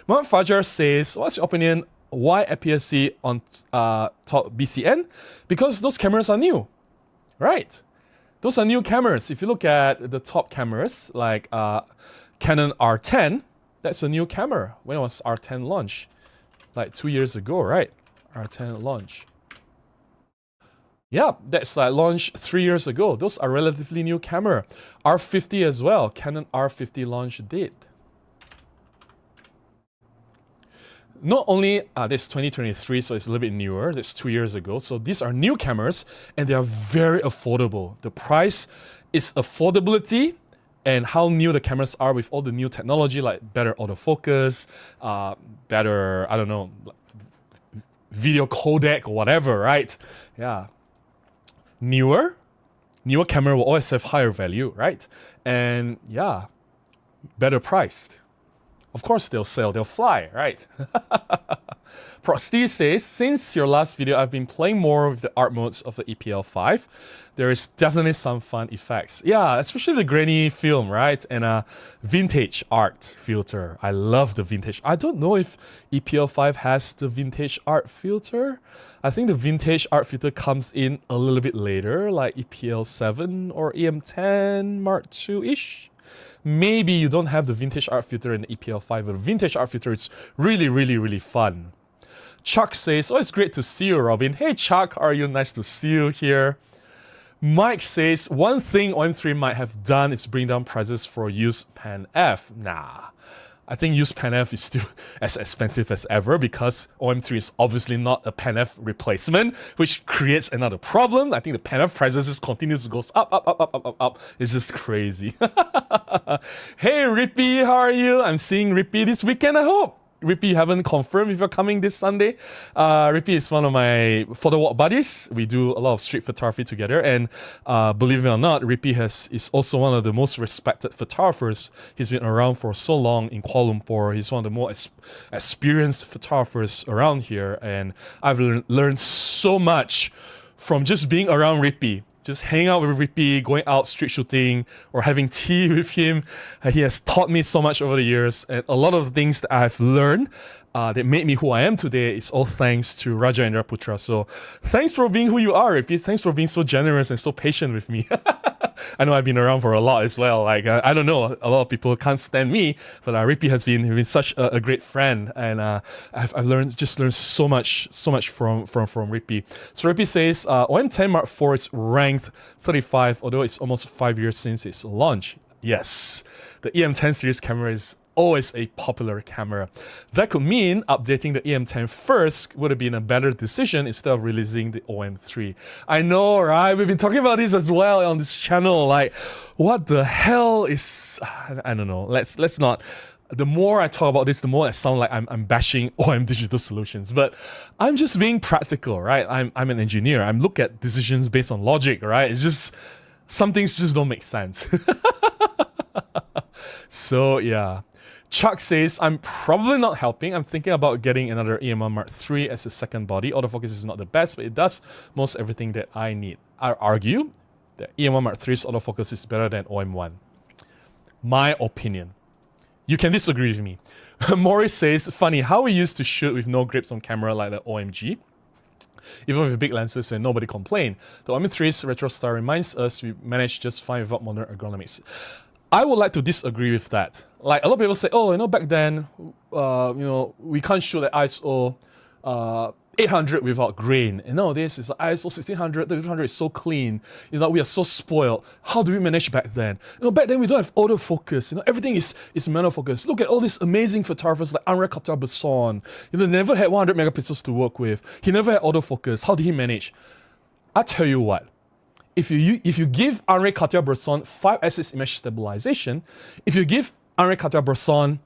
Mohamed Fajar says, what's your opinion? Why APS-C on top BCN? Because those cameras are new, right? Those are new cameras. If you look at the top cameras, like Canon R10, that's a new camera. When was R10 launched? Like 2 years ago, right? R10 launch. Yeah, that's like launched 3 years ago. Those are relatively new camera. R50 as well. Canon R50 launch date. Not only this 2023, so it's a little bit newer. That's 2 years ago. So these are new cameras and they are very affordable. The price is affordability and how new the cameras are with all the new technology like better autofocus, better, I don't know, video codec or whatever, right? Yeah. Newer camera will always have higher value, right? And yeah, better priced. Of course they'll sell, they'll fly, right? Prosty says, since your last video, I've been playing more with the art modes of the EPL5. There is definitely some fun effects. Yeah, especially the grainy film, right? And vintage art filter. I love the vintage. I don't know if EPL5 has the vintage art filter. I think the vintage art filter comes in a little bit later, like EPL7 or EM10 Mark II-ish. Maybe you don't have the vintage art filter in the EPL5, but the vintage art filter is really, really, really fun. Chuck says, oh, it's great to see you, Robin. Hey, Chuck, how are you? Nice to see you here. Mike says, one thing OM-3 might have done is bring down prices for used Pan F. Nah, I think used Pan F is still as expensive as ever because OM-3 is obviously not a Pan F replacement, which creates another problem. I think the Pan F prices just continues to go up. It's just crazy. Hey, Rippy, how are you? I'm seeing Rippy this weekend, I hope. Rippy, you haven't confirmed if you're coming this Sunday. Rippy is one of my photo walk buddies. We do a lot of street photography together, and believe it or not, Rippy is also one of the most respected photographers. He's been around for so long in Kuala Lumpur. He's one of the more experienced photographers around here, and I've learned so much from just being around Rippy. Just hanging out with Rippy, going out street shooting, or having tea with him. He has taught me so much over the years, and a lot of the things that I've learned that made me who I am today is all thanks to Raja Indra Putra. So thanks for being who you are, Rippy. Thanks for being so generous and so patient with me. I know I've been around for a lot as well. Like I don't know, a lot of people can't stand me, but Rippy has been such a great friend, and I've learned so much from Rippy. So Rippy says OM10 Mark IV is ranked 35, although it's almost 5 years since its launch. Yes, the EM10 series camera is always a popular camera. That could mean updating the EM10 first would have been a better decision instead of releasing the OM-3. I know, right? We've been talking about this as well on this channel. Like, what the hell is... I don't know. Let's not... The more I talk about this, the more I sound like I'm bashing OM Digital Solutions. But I'm just being practical, right? I'm an engineer. I'm looking at decisions based on logic, right? It's just... Some things just don't make sense. So, yeah. Chuck says, I'm probably not helping. I'm thinking about getting another EM1 Mark III as a second body. Autofocus is not the best, but it does most everything that I need. I argue that EM1 Mark III's autofocus is better than OM1. My opinion. You can disagree with me. Morris says, funny how we used to shoot with no grips on camera like the OMG. Even with big lenses and nobody complained. The OM-3's retro style reminds us we managed just fine without modern ergonomics. I would like to disagree with that. Like, a lot of people say, oh, back then, we can't shoot at ISO 800 without grain. And nowadays, it's ISO 1600, 3200 is so clean. We are so spoiled. How do we manage back then? Back then we don't have autofocus. Everything is manual focus. Look at all these amazing photographers like Henri Cartier-Bresson. They never had 100 megapixels to work with. He never had autofocus. How did he manage? I tell you what. If you give Henri Cartier-Bresson 5-axis image stabilization, if you give Henri Cartier-Bresson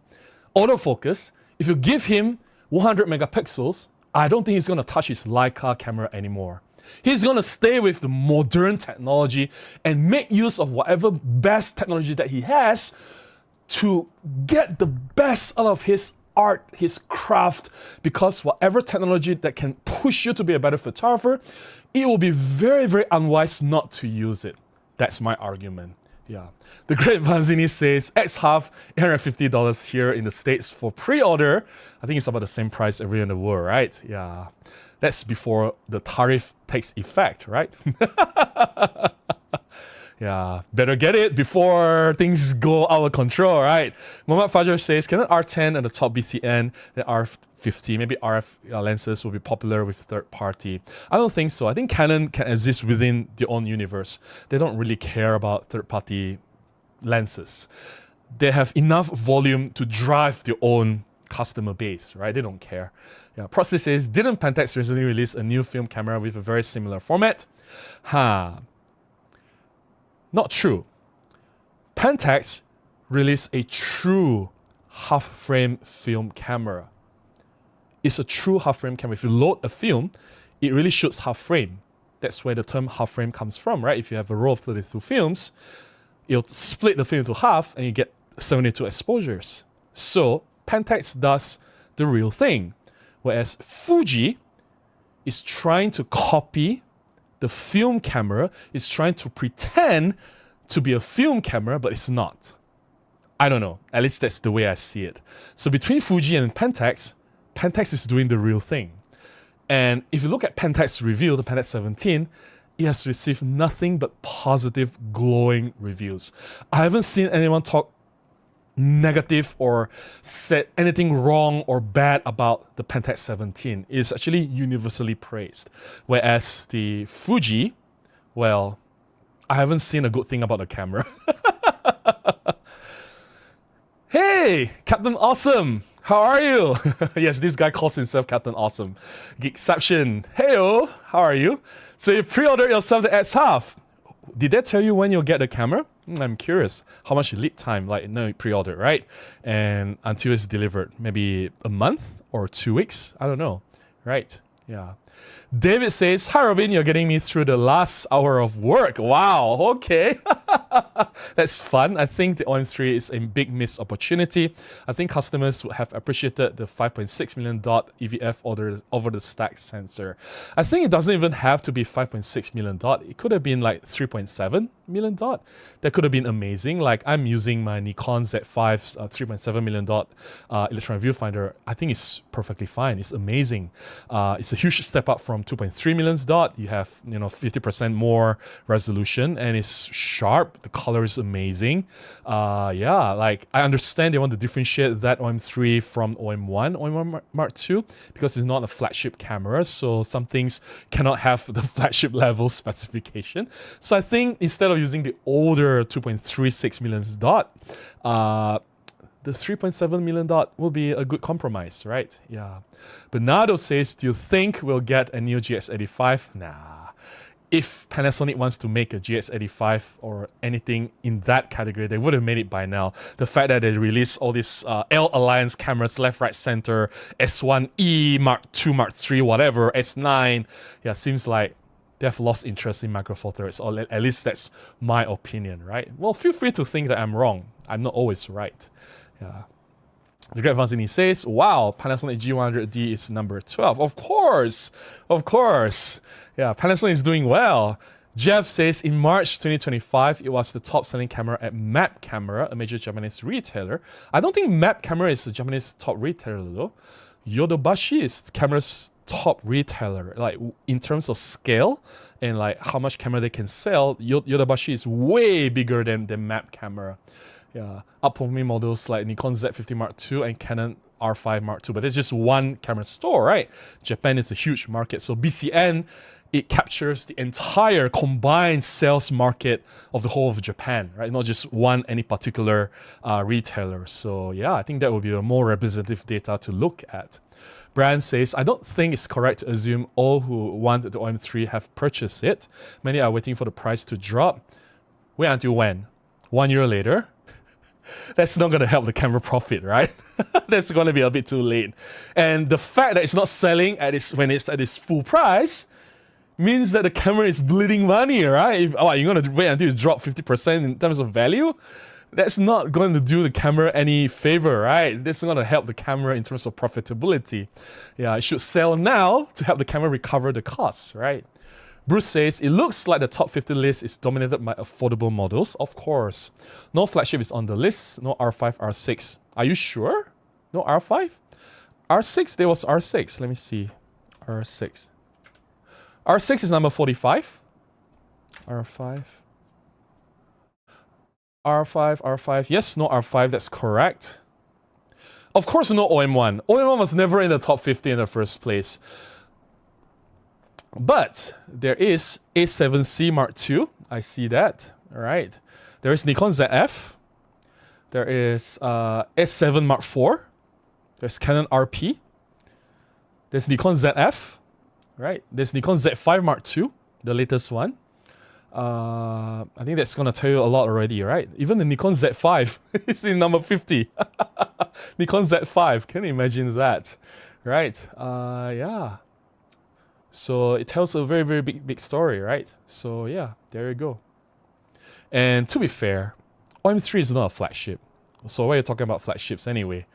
autofocus, if you give him 100 megapixels, I don't think he's going to touch his Leica camera anymore. He's going to stay with the modern technology and make use of whatever best technology that he has to get the best out of his art, his craft, because whatever technology that can push you to be a better photographer, it will be very, very unwise not to use it. That's my argument. Yeah. The Great Vanzini says, X Half, $850 here in the States for pre-order. I think it's about the same price everywhere in the world, right? Yeah. That's before the tariff takes effect, right? Yeah, better get it before things go out of control, right? Mohammad Fajar says, Canon R10 and the top BCN, the R50, maybe RF lenses will be popular with third party. I don't think so. I think Canon can exist within their own universe. They don't really care about third party lenses. They have enough volume to drive their own customer base, right? They don't care. Yeah, Prosty says, didn't Pentax recently release a new film camera with a very similar format? Not true. Pentax released a true half-frame film camera. is a true half frame camera. If you load a film, it really shoots half frame. That's where the term half frame comes from, right? If you have a row of 32 films, it'll split the film into half and you get 72 exposures. So Pentax does the real thing, whereas Fuji is trying to copy the film camera, is trying to pretend to be a film camera, but it's not. I don't know. At least that's the way I see it. So between Fuji and Pentax, Pentax is doing the real thing. And if you look at Pentax review, the Pentax 17, it has received nothing but positive, glowing reviews. I haven't seen anyone talk negative or said anything wrong or bad about the Pentax 17. It's actually universally praised. Whereas the Fuji, well, I haven't seen a good thing about the camera. Hey, Captain Awesome, how are you? Yes, this guy calls himself Captain Awesome. Geekception, heyo, how are you? So you pre-ordered yourself the X Half. Did they tell you when you'll get the camera? I'm curious. How much lead time? Like, no, you pre-ordered, right? And until it's delivered, maybe a month or 2 weeks? I don't know, right? Yeah. David says, hi Robin, you're getting me through the last hour of work. Wow, okay. That's fun. I think the OM-3 is a big missed opportunity. I think customers would have appreciated the 5.6 million dot EVF over the stack sensor. I think it doesn't even have to be 5.6 million dot. It could have been like 3.7 million dot. That could have been amazing. Like I'm using my Nikon Z5's 3.7 million dot electron viewfinder. I think it's perfectly fine. It's amazing. It's a huge step up from 2.3 million dot. You have 50% more resolution and it's sharp. The color is amazing. Yeah, like I understand they want to differentiate that OM-3 from OM-1, OM-1 Mark II, because it's not a flagship camera, so some things cannot have the flagship level specification. So I think instead of using the older 2.36 million dot, the 3.7 million dot will be a good compromise, right? Yeah. Bernardo says, do you think we'll get a new GX85? Nah. If Panasonic wants to make a GX85 or anything in that category, they would have made it by now. The fact that they released all these L Alliance cameras, left, right, center, S1E, Mark II, Mark III, whatever, S9, yeah, seems like they have lost interest in micro four thirds, or at least that's my opinion, right? Well, feel free to think that I'm wrong. I'm not always right. Yeah. The Great Vanzini says, wow, Panasonic G100D is number 12. Of course. Yeah, Panasonic is doing well. Jeff says, in March 2025, it was the top-selling camera at Map Camera, a major Japanese retailer. I don't think Map Camera is a Japanese top retailer, though. Yodobashi is camera's top retailer. Like, in terms of scale and like how much camera they can sell, Yodobashi is way bigger than Map Camera. Yeah, upcoming models like Nikon Z50 Mark II and Canon R5 Mark II, but there's just one camera store, right? Japan is a huge market, so BCN, it captures the entire combined sales market of the whole of Japan, right? Not just any particular retailer. So yeah, I think that would be a more representative data to look at. Brian says, I don't think it's correct to assume all who want the OM-3 have purchased it. Many are waiting for the price to drop. Wait until when? 1 year later? That's not going to help the camera profit, right? That's going to be a bit too late. And the fact that it's not selling when it's at its full price means that the camera is bleeding money, right? You're going to wait until it drops 50% in terms of value? That's not going to do the camera any favor, right? That's not going to help the camera in terms of profitability. Yeah, it should sell now to help the camera recover the costs, right? Bruce says, it looks like the top 50 list is dominated by affordable models. Of course. No flagship is on the list. No R5, R6. Are you sure? No R5? R6? There was R6. Let me see. R6. R6 is number 45. R5. R5. Yes, no R5. That's correct. Of course, no OM1. OM1 was never in the top 50 in the first place. But there is A7C Mark II. I see that. All right. There is Nikon ZF. There is S7 Mark IV. There's Canon RP. There's Nikon ZF. Right. There's Nikon Z5 Mark II, the latest one. I think that's going to tell you a lot already, right? Even the Nikon Z5 is in number 50. Nikon Z5. Can you imagine that? right? Yeah. So it tells a very, very big story, right? So yeah, there you go. And to be fair, OM-3 is not a flagship. So why are you talking about flagships anyway?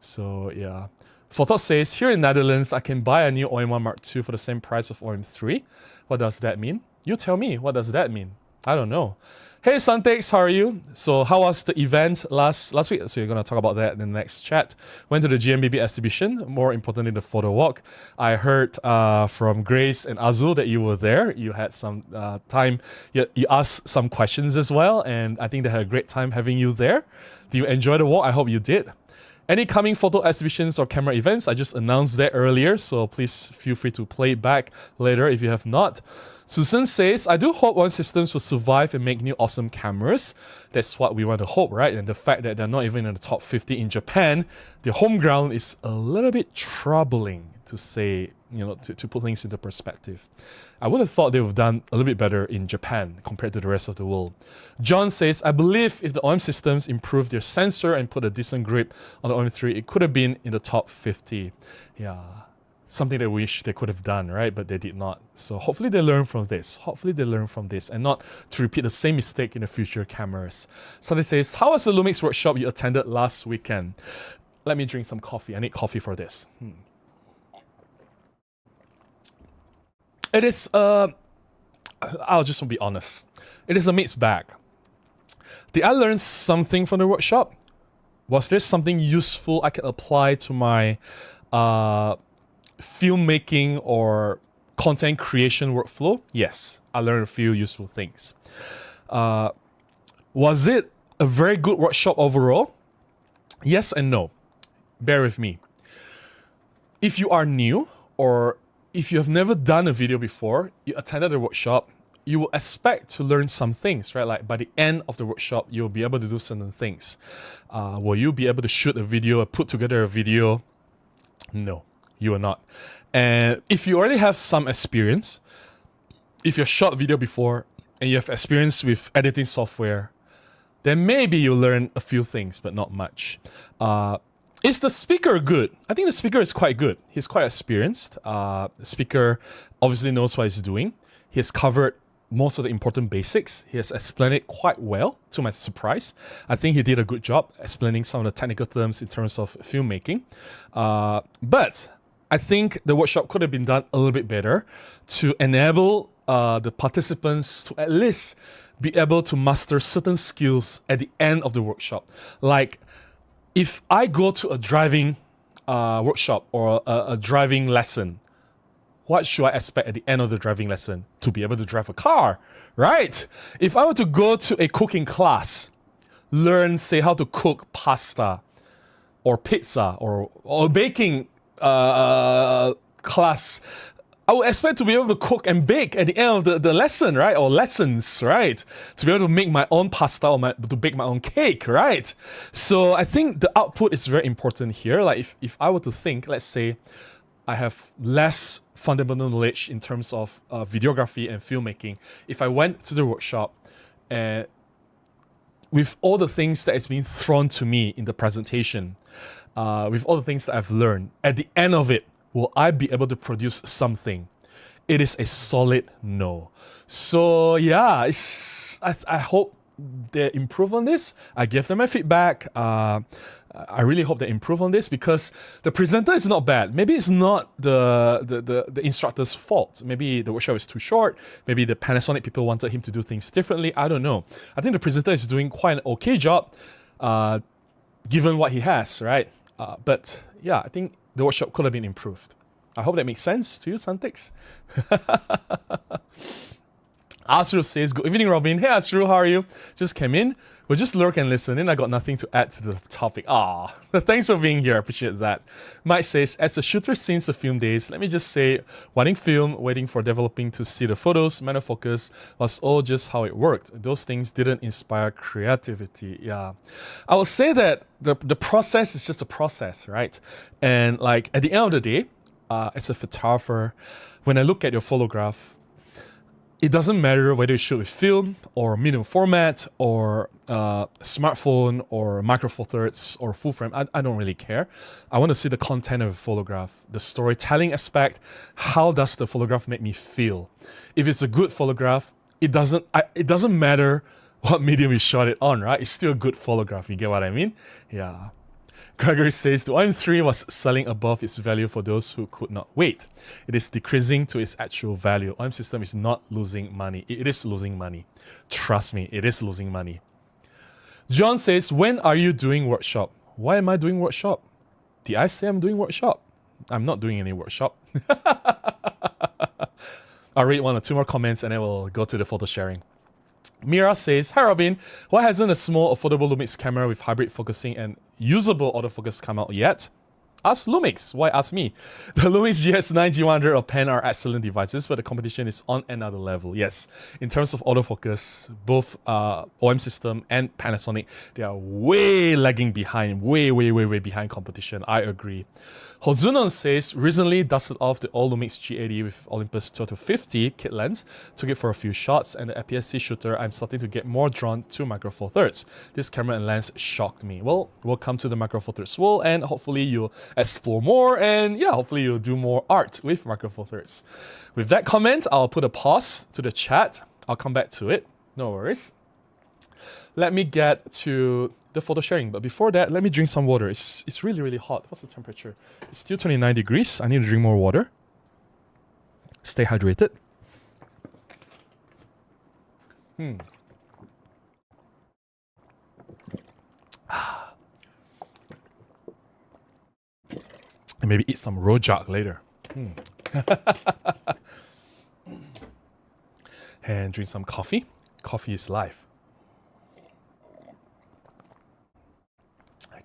So yeah. Photos says, here in Netherlands, I can buy a new OM-1 Mark II for the same price of OM-3. What does that mean? You tell me, what does that mean? I don't know. Hey Santex, how are you? So how was the event last week? So you're going to talk about that in the next chat. Went to the GMBB exhibition, more importantly the photo walk. I heard from Grace and Azul that you were there. You had some time, you asked some questions as well, and I think they had a great time having you there. Do you enjoy the walk? I hope you did. Any coming photo exhibitions or camera events? I just announced that earlier, so please feel free to play it back later if you have not. Susan says, I do hope OM Systems will survive and make new awesome cameras. That's what we want to hope, right? And the fact that they're not even in the top 50 in Japan, the home ground is a little bit troubling to say, you know, to put things into perspective. I would have thought they would have done a little bit better in Japan compared to the rest of the world. John says, I believe if the OM Systems improved their sensor and put a decent grip on the OM-3, it could have been in the top 50. Yeah. Something they wish they could have done, right? But they did not. So hopefully they learn from this. Hopefully they learn from this and not to repeat the same mistake in the future cameras. Somebody says, how was the Lumix workshop you attended last weekend? Let me drink some coffee. I need coffee for this. It is, I'll just be honest. It is a mixed bag. Did I learn something from the workshop? Was there something useful I can apply to my filmmaking or content creation workflow? Yes, I learned a few useful things. Was it a very good workshop overall? Yes and no. Bear with me. If you are new or if you have never done a video before, you attended the workshop, you will expect to learn some things, right? Like by the end of the workshop, you'll be able to do certain things. Will you be able to shoot a video or put together a video? No, you are not. And if you already have some experience, if you've shot video before and you have experience with editing software, then maybe you'll learn a few things, but not much. Is the speaker good? I think the speaker is quite good. He's quite experienced. The speaker obviously knows what he's doing. He has covered most of the important basics. He has explained it quite well, to my surprise. I think he did a good job explaining some of the technical terms in terms of filmmaking. But I think the workshop could have been done a little bit better to enable the participants to at least be able to master certain skills at the end of the workshop. Like, if I go to a driving workshop or a driving lesson, what should I expect at the end of the driving lesson? To be able to drive a car, right? If I were to go to a cooking class, learn, say, how to cook pasta or pizza or baking class, I would expect to be able to cook and bake at the end of the lesson, right? Or lessons, right? To be able to make my own pasta or to bake my own cake, right? So I think the output is very important here. Like if I were to think, let's say, I have less fundamental knowledge in terms of videography and filmmaking. If I went to the workshop and with all the things that is being thrown to me in the presentation, with all the things that I've learned, at the end of it, will I be able to produce something? It is a solid no. So yeah, I hope they improve on this. I give them my feedback. I really hope they improve on this because the presenter is not bad. Maybe it's not the instructor's fault. Maybe the workshop is too short. Maybe the Panasonic people wanted him to do things differently. I don't know. I think the presenter is doing quite an okay job given what he has, right? But yeah, I think the workshop could have been improved. I hope that makes sense to you, Santix. Asru says, good evening, Robin. Hey, Asru, how are you? Just came in. We'll just lurk and listen in. I got nothing to add to the topic. Ah, thanks for being here. I appreciate that. Mike says, as a shooter since the film days, let me just say, wanting film, waiting for developing to see the photos, man of focus, was all just how it worked. Those things didn't inspire creativity. Yeah. I would say that the process is just a process, right? And like at the end of the day, as a photographer, when I look at your photograph, it doesn't matter whether you shoot with film or medium format or smartphone or micro four thirds or full frame. I don't really care. I want to see the content of a photograph, the storytelling aspect. How does the photograph make me feel? If it's a good photograph, it doesn't matter what medium you shot it on, right? It's still a good photograph. You get what I mean? Yeah. Gregory says the OM-3 was selling above its value for those who could not wait. It is decreasing to its actual value. OM system is not losing money. It is losing money. Trust me, it is losing money. John says, when are you doing workshop? Why am I doing workshop? Did I say I'm doing workshop? I'm not doing any workshop. I'll read one or two more comments and then we'll go to the photo sharing. Mira says, hi Robin, why hasn't a small affordable Lumix camera with hybrid focusing and usable autofocus come out yet? Ask Lumix. Why ask me? The Lumix GS9, G100 or Pen are excellent devices, but the competition is on another level. Yes, in terms of autofocus, both OM system and Panasonic, they are way lagging behind, way behind competition. I agree. Hozunon says, recently dusted off the old Lumix G80 with Olympus 12-50 kit lens, took it for a few shots, and the APS-C shooter, I'm starting to get more drawn to micro four thirds. This camera and lens shocked me. Well, welcome to the micro four thirds world, and hopefully you'll explore more, and yeah, hopefully you'll do more art with micro four thirds. With that comment, I'll put a pause to the chat. I'll come back to it. No worries. Let me get to the photo sharing, but before that, let me drink some water. It's really hot. What's the temperature? It's still 29 degrees. I need to drink more water. Stay hydrated. And maybe eat some rojak later. And drink some coffee. Coffee is life.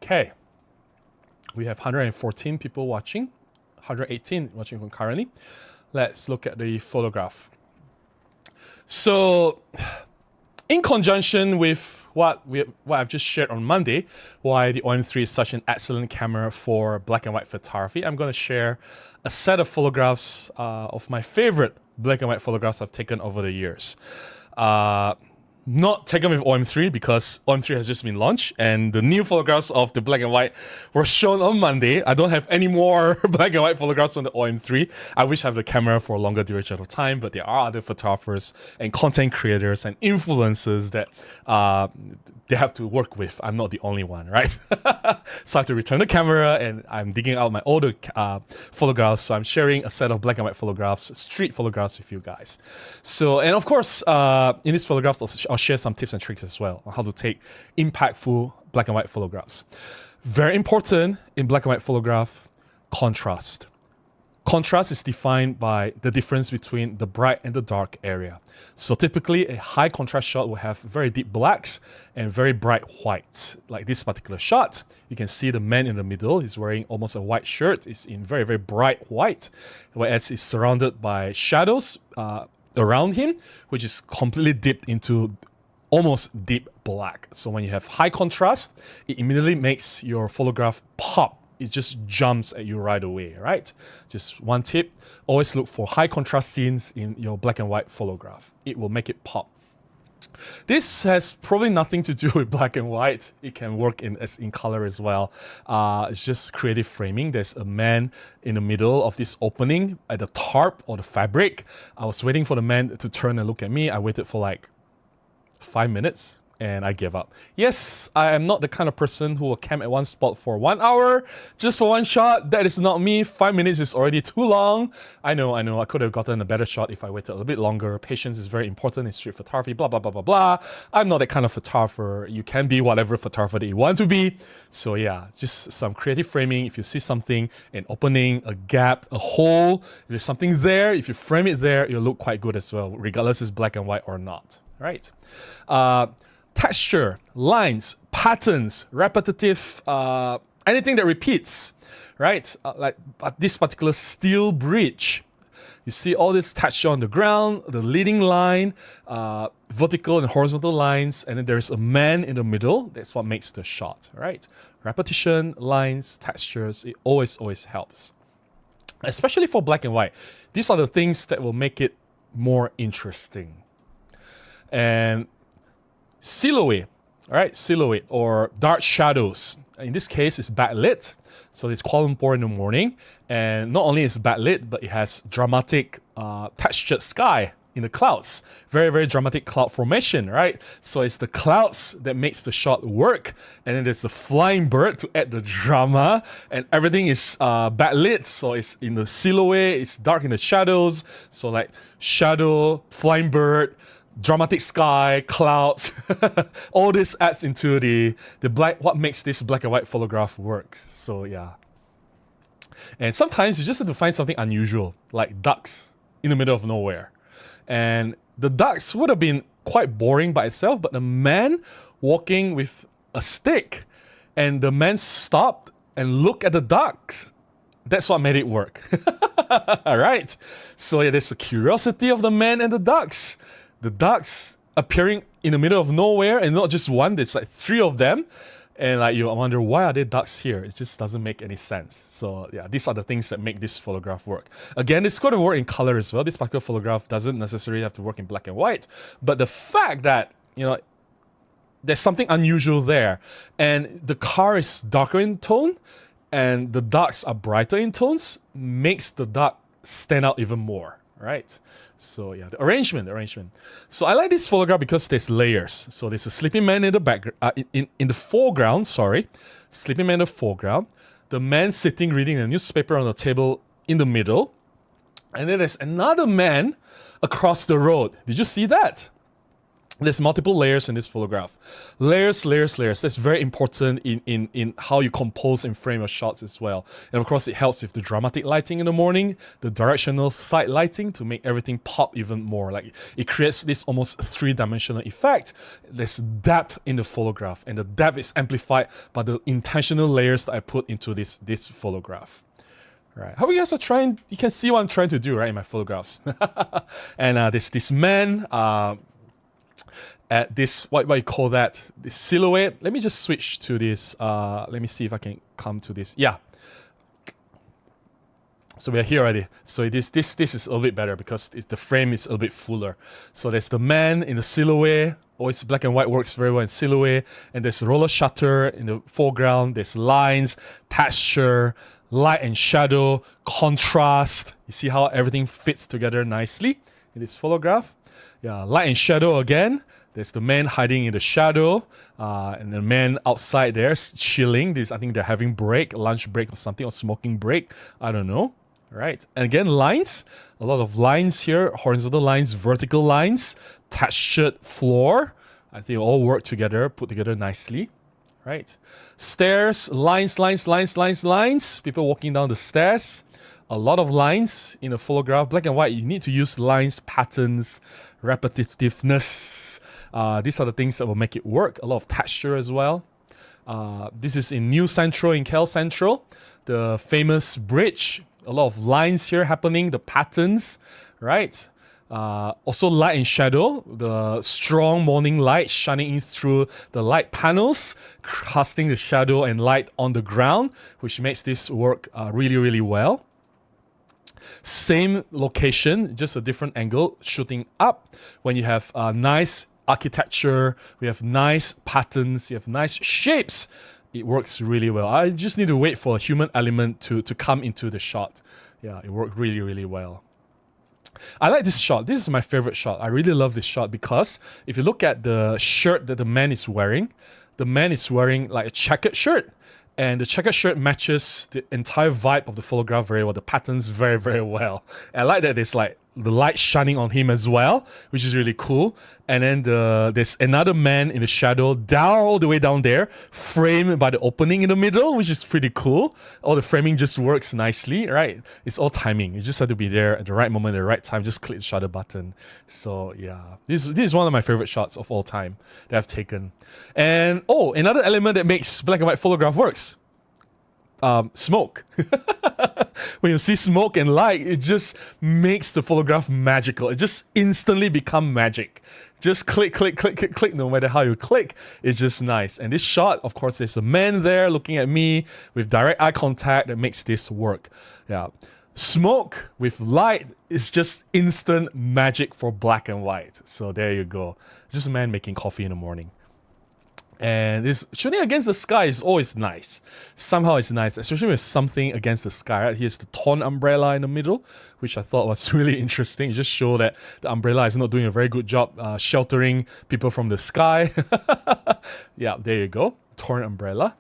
Okay, we have 114 people watching, 118 watching concurrently. Let's look at the photograph. So, in conjunction with what I've just shared on Monday, why the OM-3 is such an excellent camera for black and white photography, I'm going to share a set of photographs of my favorite black and white photographs I've taken over the years. Not taken with OM-3 because OM-3 has just been launched and the new photographs of the black and white were shown on Monday. I don't have any more black and white photographs on the OM-3. I wish I have the camera for a longer duration of time, but there are other photographers and content creators and influencers that they have to work with. I'm not the only one, right? So I have to return the camera and I'm digging out my older photographs. So I'm sharing a set of black and white photographs, street photographs with you guys. So, and of course, in these photographs, I'll share some tips and tricks as well on how to take impactful black and white photographs. Very important in black and white photograph, contrast. Contrast is defined by the difference between the bright and the dark area. So typically a high contrast shot will have very deep blacks and very bright whites. Like this particular shot, you can see the man in the middle. He's wearing almost a white shirt. It's in very bright white, whereas it's surrounded by shadows around him, which is completely dipped into almost deep black. So when you have high contrast, it immediately makes your photograph pop. It just jumps at you right away, right? Just one tip, always look for high contrast scenes in your black and white photograph. It will make it pop. This has probably nothing to do with black and white. It can work in color as well. It's just creative framing. There's a man in the middle of this opening at the tarp or the fabric. I was waiting for the man to turn and look at me. I waited for like 5 minutes. And I gave up. Yes, I am not the kind of person who will camp at one spot for 1 hour just for one shot. That is not me. 5 minutes is already too long. I know. I could have gotten a better shot if I waited a little bit longer. Patience is very important in street photography, blah, blah, blah, blah, blah. I'm not that kind of photographer. You can be whatever photographer that you want to be. So yeah, just some creative framing. If you see something, an opening, a gap, a hole, if there's something there, if you frame it there, it'll look quite good as well, regardless it's black and white or not, right? Texture, lines, patterns, repetitive, anything that repeats, right? Like this particular steel bridge. You see all this texture on the ground, the leading line, vertical and horizontal lines, and then there's a man in the middle. That's what makes the shot, right? Repetition, lines, textures, it always helps. Especially for black and white. These are the things that will make it more interesting. And silhouette, all right, silhouette or dark shadows. In this case, it's backlit, so it's Kuala Lumpur in the morning, and not only is it backlit, but it has dramatic textured sky in the clouds. Very, very dramatic cloud formation, right? So it's the clouds that makes the shot work, and then there's the flying bird to add the drama, and everything is backlit, so it's in the silhouette, it's dark in the shadows, so like shadow, flying bird, dramatic sky, clouds, all this adds into the black, what makes this black and white photograph work. So yeah. And sometimes you just have to find something unusual, like ducks in the middle of nowhere. And the ducks would have been quite boring by itself, but the man walking with a stick, and the man stopped and looked at the ducks. That's what made it work. All right. So yeah, there's the curiosity of the man and the ducks. The ducks appearing in the middle of nowhere, and not just one, there's like 3 of them. And like you wonder, why are there ducks here? It just doesn't make any sense. So yeah, these are the things that make this photograph work. Again, it's got to work in color as well. This particular photograph doesn't necessarily have to work in black and white. But the fact that, you know, there's something unusual there, and the car is darker in tone, and the ducks are brighter in tones, makes the duck stand out even more, right? So yeah, the arrangement. So I like this photograph because there's layers. So there's a sleeping man in the background, in the foreground. Sorry, sleeping man in the foreground. The man sitting reading a newspaper on the table in the middle, and then there's another man across the road. Did you see that? There's multiple layers in this photograph. Layers. That's very important in how you compose and frame your shots as well. And of course, it helps with the dramatic lighting in the morning, the directional side lighting to make everything pop even more. Like it creates this almost 3-dimensional effect. There's depth in the photograph, and the depth is amplified by the intentional layers that I put into this photograph. Right. How you guys are trying, you can see what I'm trying to do, right, in my photographs. And there's this man, at this, what you call that, this silhouette. Let me just switch to this. Let me see if I can come to this. Yeah. So we are here already. So this is a little bit better because the frame is a little bit fuller. So there's the man in the silhouette. Always black and white works very well in silhouette. And there's a roller shutter in the foreground. There's lines, texture, light and shadow, contrast. You see how everything fits together nicely in this photograph. Yeah, light and shadow again. There's the man hiding in the shadow, and the man outside there chilling. I think they're having lunch break or something, or smoking break. I don't know. All right. And again, lines. A lot of lines here. Horizontal lines, vertical lines, textured floor. I think they all work together, put together nicely. Right. Stairs, lines. People walking down the stairs. A lot of lines in a photograph. Black and white, you need to use lines, patterns, repetitiveness. These are the things that will make it work. A lot of texture as well. This is in New Central, in KL Central. The famous bridge. A lot of lines here happening. The patterns, right? Also light and shadow. The strong morning light shining in through the light panels, casting the shadow and light on the ground, which makes this work really, really well. Same location, just a different angle, shooting up. When you have nice architecture, we have nice patterns, you have nice shapes, it works really well. I just need to wait for a human element to come into the shot. Yeah, it worked really, really well. I like this shot. This is my favorite shot. I really love this shot because if you look at the shirt that the man is wearing like a checkered shirt. And the checkered shirt matches the entire vibe of the photograph very well. The patterns very, very well. And I like that there's like the light shining on him as well, which is really cool. And then there's another man in the shadow all the way down there, framed by the opening in the middle, which is pretty cool. All the framing just works nicely, right? It's all timing. You just have to be there at the right moment, at the right time. Just click the shutter button. So yeah, this is one of my favorite shots of all time that I've taken. And another element that makes black and white photograph works. Smoke. When you see smoke and light, it just makes the photograph magical. It just instantly becomes magic. Just click, no matter how you click, it's just nice. And this shot, of course, there's a man there looking at me with direct eye contact that makes this work. Yeah. Smoke with light is just instant magic for black and white. So there you go. Just a man making coffee in the morning. And this shooting against the sky is always nice. Somehow it's nice, especially with something against the sky. Right? Here's the torn umbrella in the middle, which I thought was really interesting. It just shows that the umbrella is not doing a very good job sheltering people from the sky. Yeah, there you go. Torn umbrella.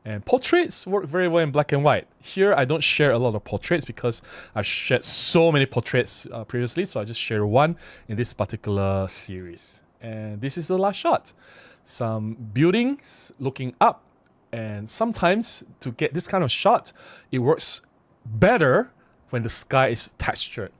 And portraits work very well in black and white. Here, I don't share a lot of portraits because I've shared so many portraits previously, so I just share one in this particular series. And this is the last shot. Some buildings looking up, and sometimes to get this kind of shot, it works better when the sky is textured.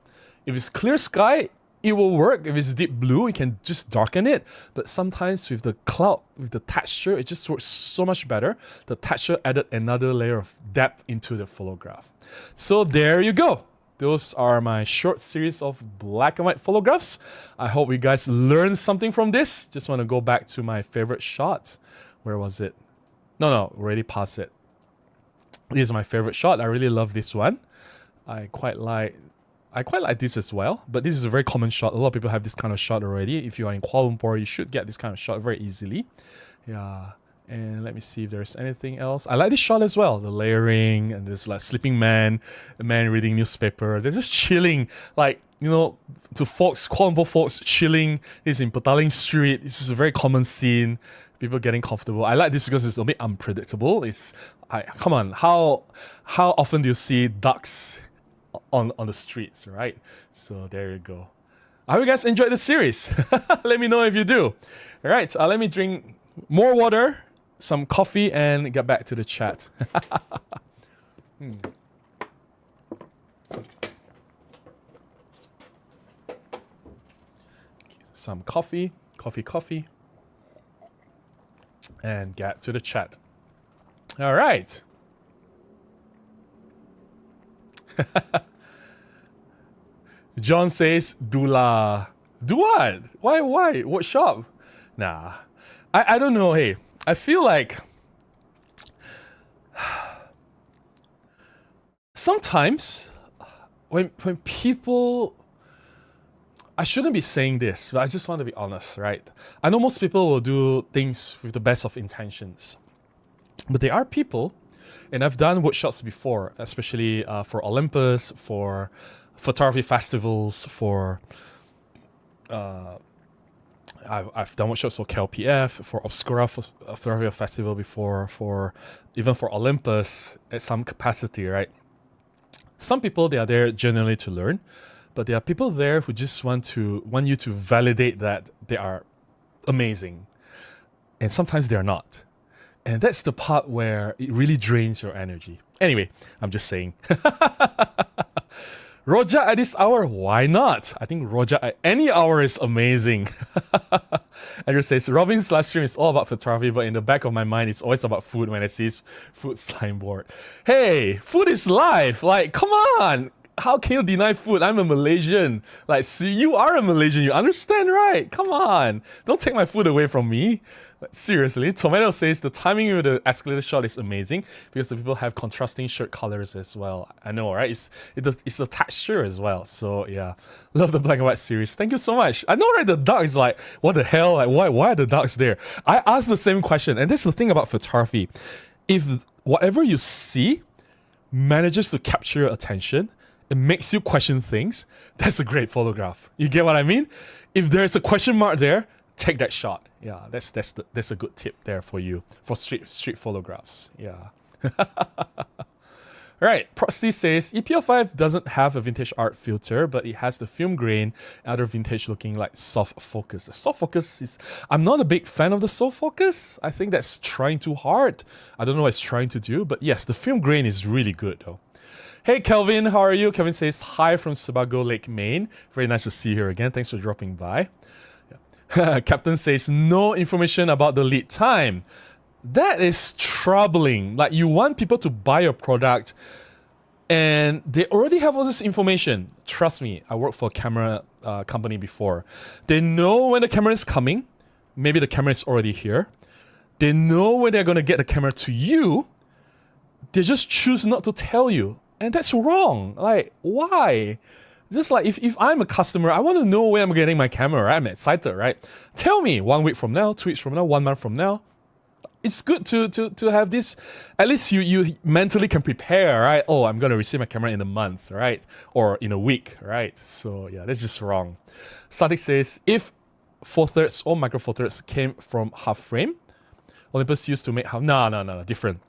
If it's clear sky, it will work. If it's deep blue, you can just darken it. But sometimes with the cloud, with the texture, it just works so much better. The texture added another layer of depth into the photograph. So there you go. Those are my short series of black and white photographs. I hope you guys learned something from this. Just want to go back to my favorite shot. Where was it? No, already passed it. This is my favorite shot. I really love this one. I quite like this as well, but this is a very common shot. A lot of people have this kind of shot already. If you are in Kuala Lumpur, you should get this kind of shot very easily. Yeah. And let me see if there's anything else. I like this shot as well. The layering and this like sleeping man, the man reading newspaper. They're just chilling. Like, you know, to folks, Kuala Lumpur folks chilling. It's in Petaling Street. This is a very common scene. People getting comfortable. I like this because it's a bit unpredictable. Come on, how often do you see ducks on the streets, right? So there you go. I hope you guys enjoyed the series. Let me know if you do. All right, let me drink more water, some coffee, and get back to the chat. Some coffee, and get to the chat. All right. John says, Dula. Do what? Why? What shop? Nah. I don't know. Hey, I feel like sometimes when people, I shouldn't be saying this, but I just want to be honest, right? I know most people will do things with the best of intentions, but there are people, and I've done workshops before, especially for Olympus, for photography festivals, for I've done workshops for KLPF, for Obscura Photography Festival before, for even for Olympus at some capacity, right? Some people, they are there generally to learn, but there are people there who just want you to validate that they are amazing, and sometimes they are not. And that's the part where it really drains your energy. Anyway, I'm just saying. Roja at this hour, why not? I think Roja at any hour is amazing. Andrew says, Robin's live stream is all about photography, but in the back of my mind, it's always about food when I see his food signboard. Hey, food is life. Like, come on. How can you deny food? I'm a Malaysian. Like, see, you are a Malaysian. You understand, right? Come on. Don't take my food away from me. Like, seriously. Tomato says the timing of the escalator shot is amazing because the people have contrasting shirt colors as well. I know, right? It's the texture as well. So yeah, love the black and white series. Thank you so much. I know, right? The duck is like, what the hell? Like, why are the ducks there? I asked the same question, and this is the thing about photography. If whatever you see manages to capture your attention, it makes you question things, that's a great photograph. You get what I mean? If there's a question mark there, take that shot. Yeah, that's a good tip there for you for street photographs. Yeah. Right, Prosty says EPL5 doesn't have a vintage art filter, but it has the film grain and other vintage looking like soft focus. The soft focus is, I'm not a big fan of the soft focus. I think that's trying too hard. I don't know what it's trying to do, but yes, the film grain is really good though. Hey Kelvin, how are you? Kelvin says hi from Sebago Lake, Maine. Very nice to see you here again. Thanks for dropping by. Yeah. Captain says no information about the lead time. That is troubling. Like, you want people to buy your product and they already have all this information. Trust me, I worked for a camera company before. They know when the camera is coming. Maybe the camera is already here. They know when they're going to get the camera to you. They just choose not to tell you. And that's wrong. Like, why? Just like if I'm a customer, I want to know where I'm getting my camera, right? I'm excited, right? Tell me 1 week from now, 2 weeks from now, 1 month from now. It's good to have this. At least you mentally can prepare, right? Oh, I'm gonna receive my camera in a month, right? Or in a week, right? So yeah, that's just wrong. Static says if 4/3 or micro 4/3 came from half frame, Olympus used to make half. No, different.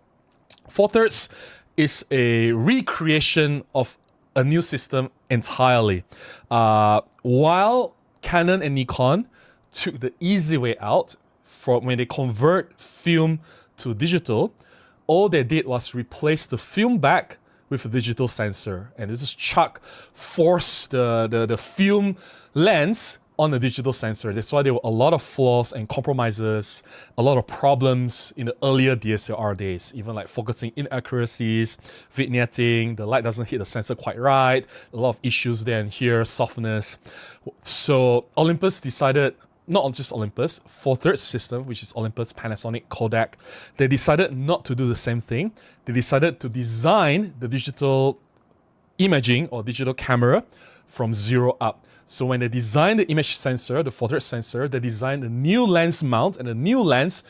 4/3 is a recreation of a new system entirely. While Canon and Nikon took the easy way out from when they convert film to digital, all they did was replace the film back with a digital sensor, and this is force the film lens on the digital sensor. That's why there were a lot of flaws and compromises, a lot of problems in the earlier DSLR days, even like focusing inaccuracies, vignetting, the light doesn't hit the sensor quite right, a lot of issues there and here, softness. So Olympus decided, not just Olympus, 4/3 system, which is Olympus, Panasonic, Kodak, they decided not to do the same thing. They decided to design the digital imaging or digital camera from zero up. So when they designed the image sensor, the 4/3 sensor, they designed a new lens mount and a new lens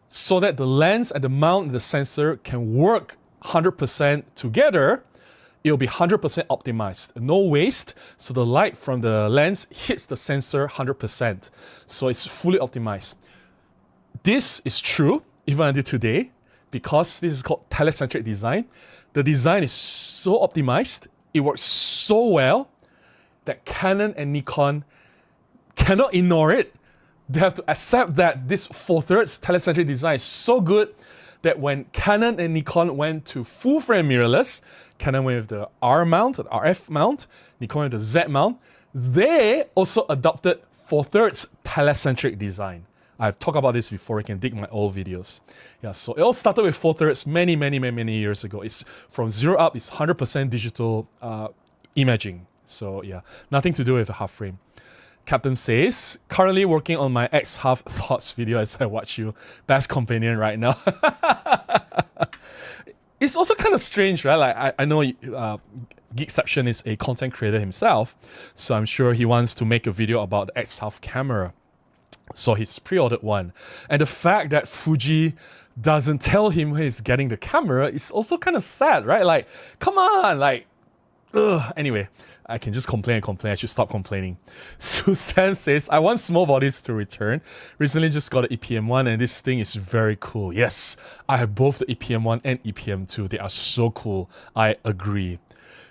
so that the lens and the mount and the sensor can work 100% together. It'll be 100% optimized, no waste. So the light from the lens hits the sensor 100%. So it's fully optimized. This is true even until today because this is called telecentric design. The design is so optimized, it works so well that Canon and Nikon cannot ignore it. They have to accept that this 4/3 telecentric design is so good that when Canon and Nikon went to full frame mirrorless, Canon went with the R mount, the RF mount, Nikon with the Z mount, they also adopted 4/3 telecentric design. I've talked about this before, you can dig my old videos. Yeah, so it all started with 4/3 many years ago. It's from zero up, it's 100% digital imaging. So yeah, nothing to do with a half frame. Captain says, currently working on my X Half thoughts video as I watch you. Best companion right now. It's also kind of strange, right? Like I know Geekception is a content creator himself, so I'm sure he wants to make a video about the X Half camera. So he's pre-ordered one. And the fact that Fuji doesn't tell him where he's getting the camera is also kind of sad, right? Like, come on, like, ugh. Anyway, I can just complain. I should stop complaining. Suzanne says, I want small bodies to return. Recently just got an EPM1 and this thing is very cool. Yes, I have both the EPM1 and EPM2. They are so cool. I agree.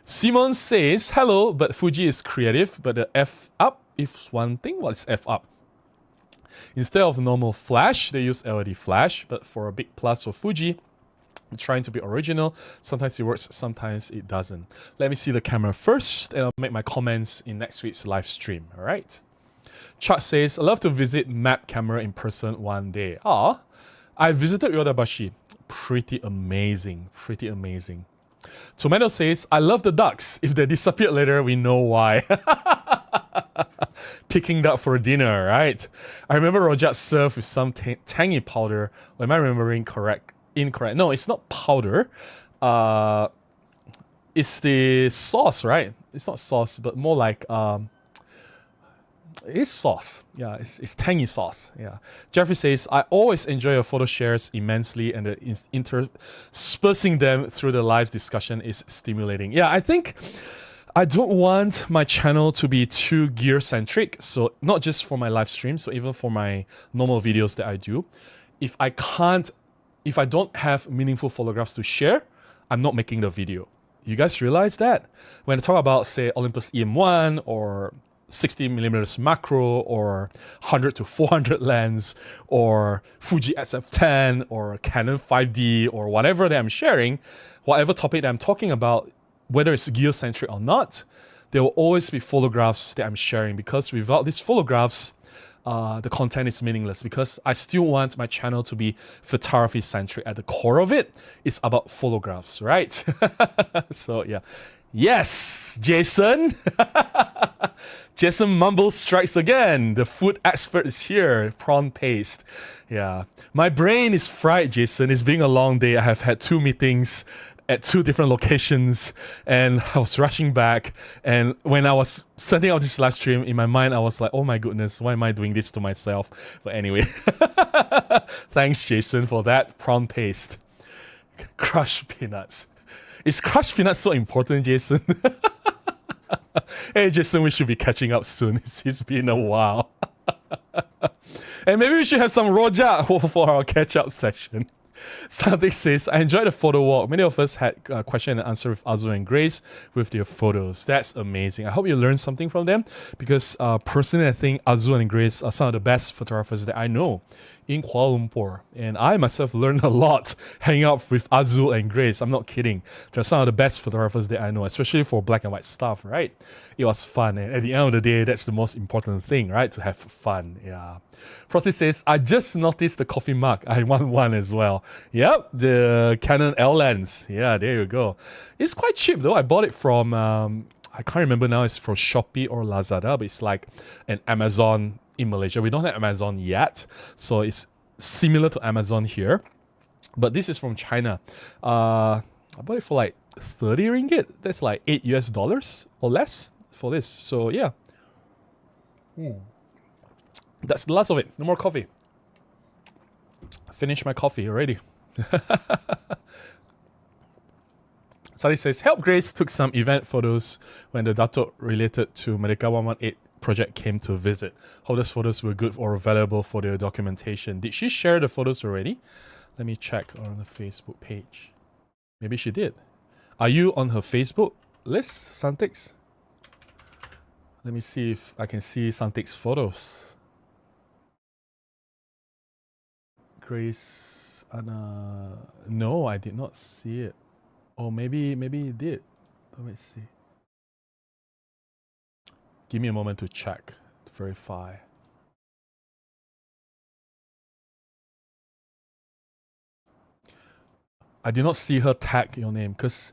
Simon says, hello, but Fuji is creative, but the F up is one thing. What's F up? Instead of normal flash, they use LED flash, but for a big plus for Fuji, trying to be original. Sometimes it works, sometimes it doesn't. Let me see the camera first, and I'll make my comments in next week's live stream. All right. Chuck says, I love to visit map camera in person one day. I visited Yodobashi. Pretty amazing. Tomato says, I love the ducks. If they disappear later, we know why. Picking duck for dinner, right? I remember Rojak served with some tangy powder. Am I remembering incorrect? No, it's not powder. It's the sauce, right? It's not sauce, but more like it's sauce. Yeah, it's tangy sauce. Yeah. Jeffrey says, I always enjoy your photo shares immensely, and the interspersing them through the live discussion is stimulating. Yeah, I think I don't want my channel to be too gear centric. So not just for my live streams, but even for my normal videos that I do. If I don't have meaningful photographs to share, I'm not making the video. You guys realize that? When I talk about, say, Olympus EM1 or 60mm macro or 100 to 400 lens or Fuji SF10 or Canon 5D or whatever that I'm sharing, whatever topic that I'm talking about, whether it's geocentric or not, there will always be photographs that I'm sharing, because without these photographs, the content is meaningless, because I still want my channel to be photography centric. At the core of it, it's about photographs, right? So yeah. Yes, Jason. Jason Mumble strikes again. The food expert is here. Prawn paste. Yeah. My brain is fried, Jason. It's been a long day. I have had 2 meetings at 2 different locations, and I was rushing back. And when I was setting up this live stream, in my mind, I was like, oh my goodness, why am I doing this to myself? But anyway, thanks, Jason, for that prompt paste. Crushed peanuts. Is crushed peanuts so important, Jason? Hey, Jason, we should be catching up soon. It's been a while. And maybe we should have some rojak for our catch-up session. Something says, I enjoyed the photo walk. Many of us had question and answer with Azu and Grace with their photos. That's amazing. I hope you learned something from them, because personally, I think Azu and Grace are some of the best photographers that I know in Kuala Lumpur. And I myself learned a lot hanging out with Azu and Grace. I'm not kidding. They're some of the best photographers that I know, especially for black and white stuff, right? It was fun. And at the end of the day, that's the most important thing, right? To have fun. Yeah. Frosty says, I just noticed the coffee mug. I want one as well. Yep, the Canon L lens. Yeah, there you go. It's quite cheap though. I bought it from, I can't remember now, it's from Shopee or Lazada, but it's like an Amazon in Malaysia. We don't have Amazon yet, so it's similar to Amazon here. But this is from China. I bought it for like 30 ringgit. That's like $8 US or less for this. So yeah. That's the last of it. No more coffee. I finished my coffee already. Sally says, help Grace took some event photos when the Datuk related to Merdeka 118 project came to visit. Hope those photos were good or valuable for their documentation. Did she share the photos already? Let me check on the Facebook page. Maybe she did. Are you on her Facebook list, Santix? Let me see if I can see Santix's photos. Grace, Anna. No, I did not see it. Or maybe it did. Let me see. Give me a moment to check, to verify. I did not see her tag your name, because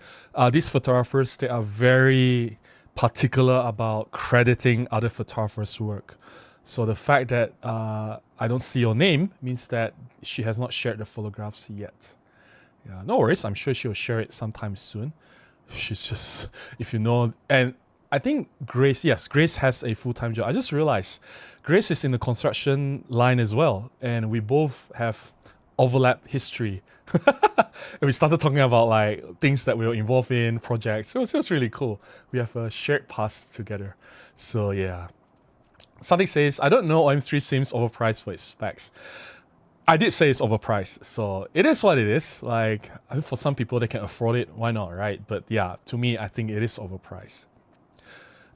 these photographers, they are very particular about crediting other photographers' work. So the fact that I don't see your name means that she has not shared the photographs yet. Yeah, no worries. I'm sure she'll share it sometime soon. She's just, if you know, and I think Grace, yes, Grace has a full-time job. I just realized Grace is in the construction line as well, and we both have overlap history. And we started talking about like things that we were involved in, projects. It was really cool. We have a shared past together. So yeah. Something says, I don't know, OM-3 seems overpriced for its specs. I did say it's overpriced, so it is what it is. Like, I think for some people, they can afford it. Why not, right? But yeah, to me, I think it is overpriced.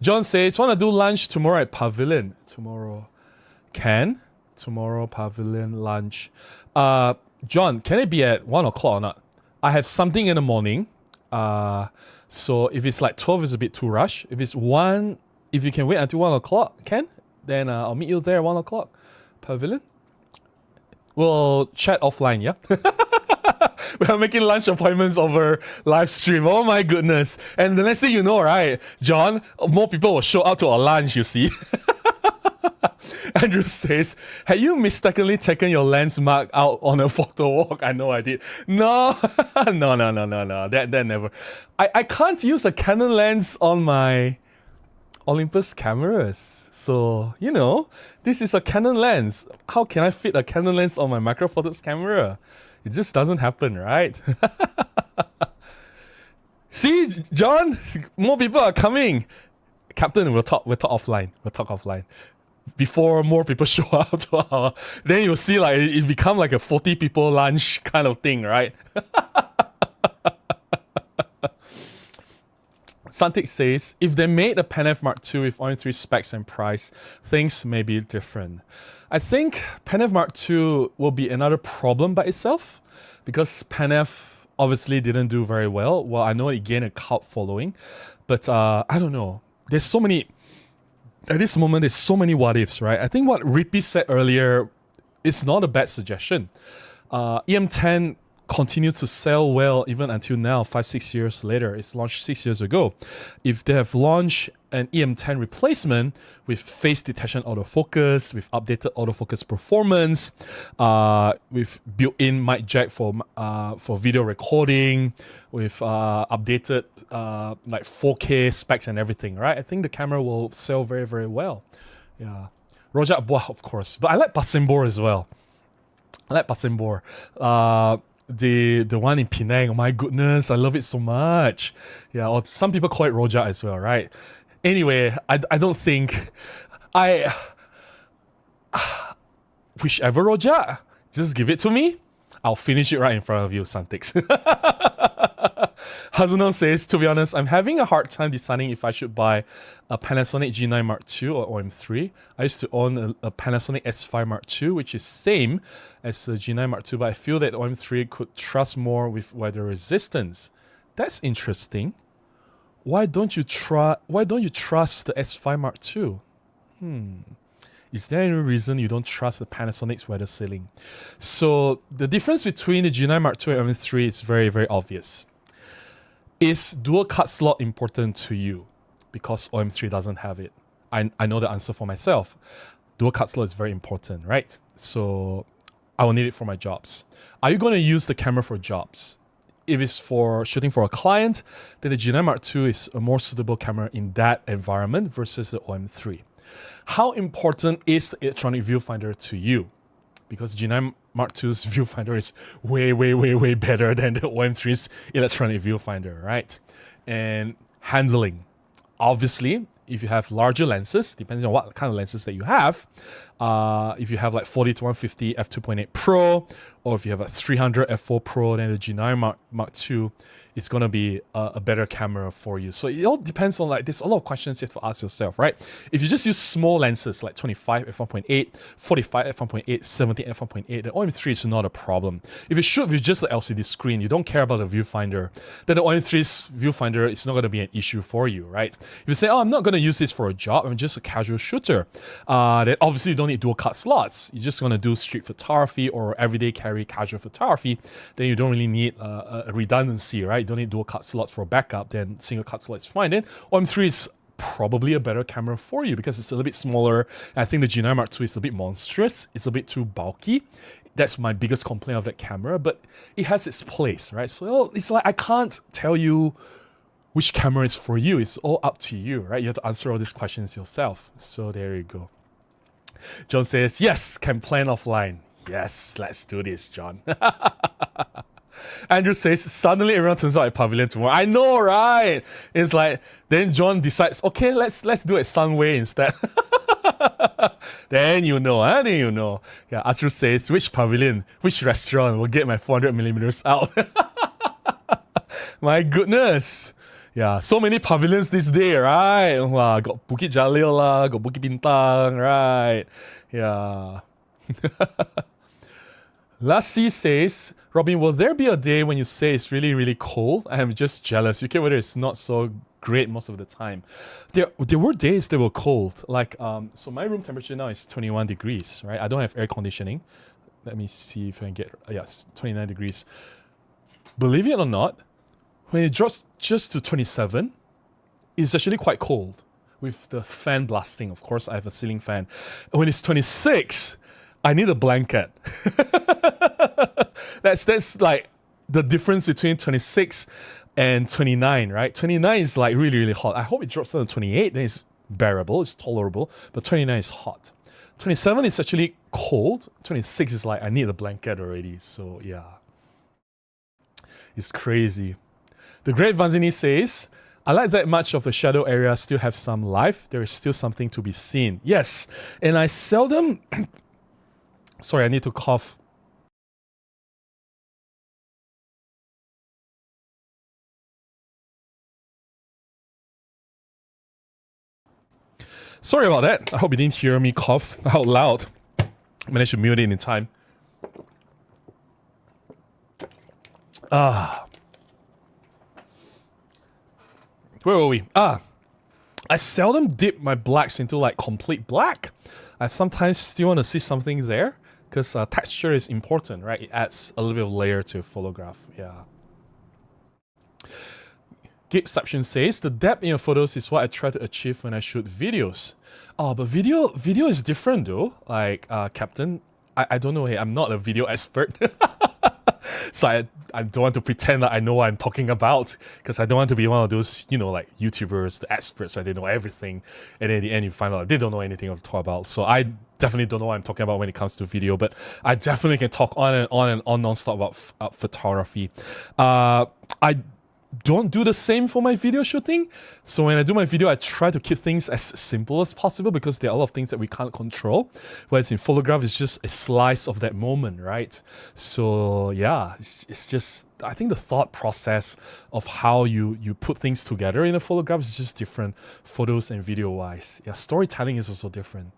John says, want to do lunch tomorrow at Pavilion. Tomorrow. Tomorrow, Pavilion, lunch. John, can it be at 1 o'clock or not? I have something in the morning. So if it's like 12, it's a bit too rush. If it's 1, if you can wait until 1 o'clock, then I'll meet you there at 1 o'clock. Pavilion? We'll chat offline, yeah? We are making lunch appointments over live stream. Oh my goodness. And the next thing you know, right, John, more people will show up to our lunch, you see. Andrew says, had you mistakenly taken your lens mark out on a photo walk? I know I did. No, no. That never. I can't use a Canon lens on my Olympus cameras. So, you know, this is a Canon lens. How can I fit a Canon lens on my Micro Four Thirds camera? It just doesn't happen, right? See, John, more people are coming. Captain, we'll talk offline. Before more people show up to our, then you'll see like it become like a 40 people lunch kind of thing, right? Santik says, if they made a Pen F Mark II with OM-3 specs and price, things may be different. I think Pen F Mark II will be another problem by itself, because Pen F obviously didn't do very well. Well, I know it gained a cult following, but I don't know. There's so many, at this moment, there's so many what ifs, right? I think what Rippy said earlier is not a bad suggestion. EM10 continues to sell well even until now, 5-6 years later. It's launched 6 years ago. If they have launched an EM10 replacement with face detection autofocus, with updated autofocus performance, with built-in mic jack for video recording, with updated like 4K specs and everything, right? I think the camera will sell very, very well. Yeah, Rojak Buah, of course, but I like Pasimbor as well. I like Pasimbor. The one in Penang, oh my goodness, I love it so much. Yeah, or some people call it Rojak as well, right? Anyway, I don't think whichever Rojak, just give it to me. I'll finish it right in front of you, Santix. Hazuno says, to be honest, I'm having a hard time deciding if I should buy a Panasonic G9 Mark II or OM-3. I used to own a Panasonic S5 Mark II, which is same as the G9 Mark II, but I feel that OM-3 could trust more with weather resistance. That's interesting. Why don't you trust the S5 Mark II? Is there any reason you don't trust the Panasonic's weather sealing? So the difference between the G9 Mark II and OM-3 is very, very obvious. Is dual cut slot important to you? Because OM-3 doesn't have it. I know the answer for myself. Dual cut slot is very important, right? So I will need it for my jobs. Are you going to use the camera for jobs? If it's for shooting for a client, then the G9 Mark II is a more suitable camera in that environment versus the OM-3. How important is the electronic viewfinder to you? Because G9 Mark II's viewfinder is way, way, way, way better than the OM-3's electronic viewfinder, right? And handling. Obviously, if you have larger lenses, depending on what kind of lenses that you have, if you have like 40 to 150 f2.8 Pro, or if you have a 300 f4 Pro, then the G9 Mark II is going to be a better camera for you. So it all depends on, like, there's a lot of questions you have to ask yourself, right? If you just use small lenses like 25 f1.8, 45 f1.8, 70 f1.8, the OM-3 is not a problem. If you shoot with just the LCD screen, you don't care about the viewfinder, then the OM-3's viewfinder is not going to be an issue for you, right? If you say, oh, I'm not going to use this for a job, I'm just a casual shooter, then obviously you don't need dual cut slots. You're just going to do street photography or everyday carry casual photography, then you don't really need a redundancy, right? You don't need dual cut slots for backup, then single cut slot is fine. Then OM-3 is probably a better camera for you because it's a little bit smaller. I think the G9 Mark II is a bit monstrous. It's a bit too bulky. That's my biggest complaint of that camera, but it has its place, right? So it's like I can't tell you which camera is for you. It's all up to you, right? You have to answer all these questions yourself. So there you go. John says, yes, can plan offline. Yes, let's do this, John. Andrew says, suddenly everyone turns out at Pavilion tomorrow. I know, right? It's like, then John decides, okay, let's do it Sunway instead. Then you know, huh? Then you know. Yeah, Astro says, which pavilion, which restaurant will get my 400mm out? My goodness. Yeah, so many pavilions this day, right? Wow, got Bukit Jalil lah, got Bukit Bintang, right? Yeah. Lassie says, Robin, will there be a day when you say it's really, really cold? I am just jealous. UK weather is not so great most of the time. There were days that were cold. Like, so my room temperature now is 21 degrees, right? I don't have air conditioning. Let me see if I can get, yes, 29 degrees. Believe it or not, when it drops just to 27, it's actually quite cold with the fan blasting. Of course, I have a ceiling fan. When it's 26, I need a blanket. That's like the difference between 26 and 29, right? 29 is like really, really hot. I hope it drops down to 28, then it's bearable, it's tolerable, but 29 is hot. 27 is actually cold. 26 is like, I need a blanket already. So yeah, it's crazy. The Great Vanzini says, I like that much of the shadow area still have some life. There is still something to be seen. Yes, and I seldom... Sorry, I need to cough. Sorry about that. I hope you didn't hear me cough out loud. I managed to mute it in time. Where were we? I seldom dip my blacks into like complete black. I sometimes still want to see something there because texture is important, right? It adds a little bit of layer to a photograph. Yeah. Gabeception says, the depth in your photos is what I try to achieve when I shoot videos. Oh, but video is different though. Like, Captain, I don't know, hey, I'm not a video expert. So I don't want to pretend that I know what I'm talking about, because I don't want to be one of those, you know, like YouTubers, the experts, right? They know everything, and in the end you find out they don't know anything to talk about. So I definitely don't know what I'm talking about when it comes to video, but I definitely can talk on and on and on non-stop about photography. I don't do the same for my video shooting. So when I do my video, I try to keep things as simple as possible, because there are a lot of things that we can't control. Whereas in photograph, it's just a slice of that moment, right? So yeah, it's just, I think the thought process of how you put things together in a photograph is just different, photos and video wise. Yeah, storytelling is also different.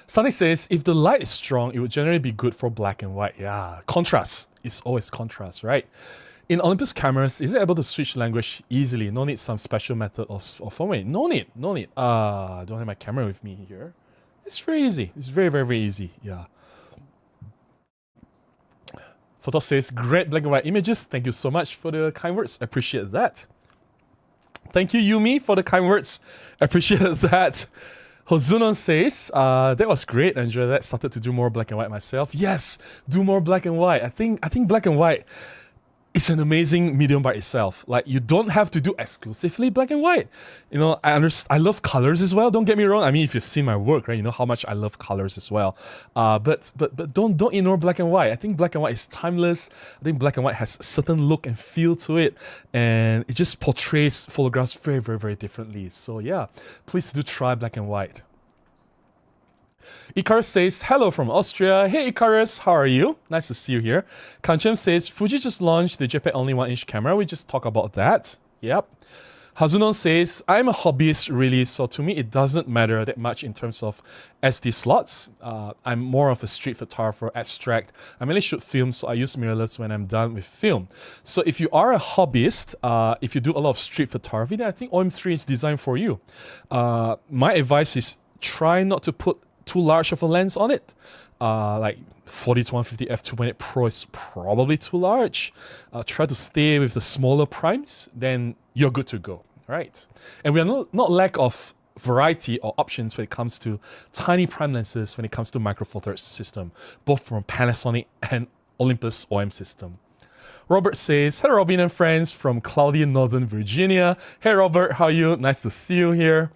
Sunny says, if the light is strong, it would generally be good for black and white. Yeah, contrast is always contrast, right? In Olympus cameras, is it able to switch language easily? No need some special method or format? No need. I don't have my camera with me here. It's very easy. It's very, very, very easy. Yeah. Photo says, great black and white images. Thank you so much for the kind words. Appreciate that. Thank you, Yumi, for the kind words. Appreciate that. Hozunon says, that was great. I enjoyed that. Started to do more black and white myself. Yes, do more black and white. I think black and white, it's an amazing medium by itself. Like, you don't have to do exclusively black and white. You know, I love colors as well. Don't get me wrong. I mean, if you've seen my work, right, you know how much I love colors as well. But don't ignore black and white. I think black and white is timeless. I think black and white has a certain look and feel to it, and it just portrays photographs very, very, very differently. So yeah, please do try black and white. Icarus says, hello from Austria. Hey Icarus, how are you? Nice to see you here. Kanchem says, Fuji just launched the JPEG only 1-inch camera. We just talked about that. Yep. Hazunon says, I'm a hobbyist really, so to me it doesn't matter that much in terms of SD slots. I'm more of a street photographer, abstract. I mainly shoot film, so I use mirrorless when I'm done with film. So if you are a hobbyist, if you do a lot of street photography, then I think OM-3 is designed for you. My advice is try not to put too large of a lens on it. Like 40 to 150 f2.8 Pro is probably too large. Try to stay with the smaller primes, then you're good to go, right? And we are not lack of variety or options when it comes to tiny prime lenses, when it comes to micro four thirds system, both from Panasonic and Olympus OM system. Robert says, hello Robin and friends from cloudy Northern Virginia. Hey Robert, how are you? Nice to see you here.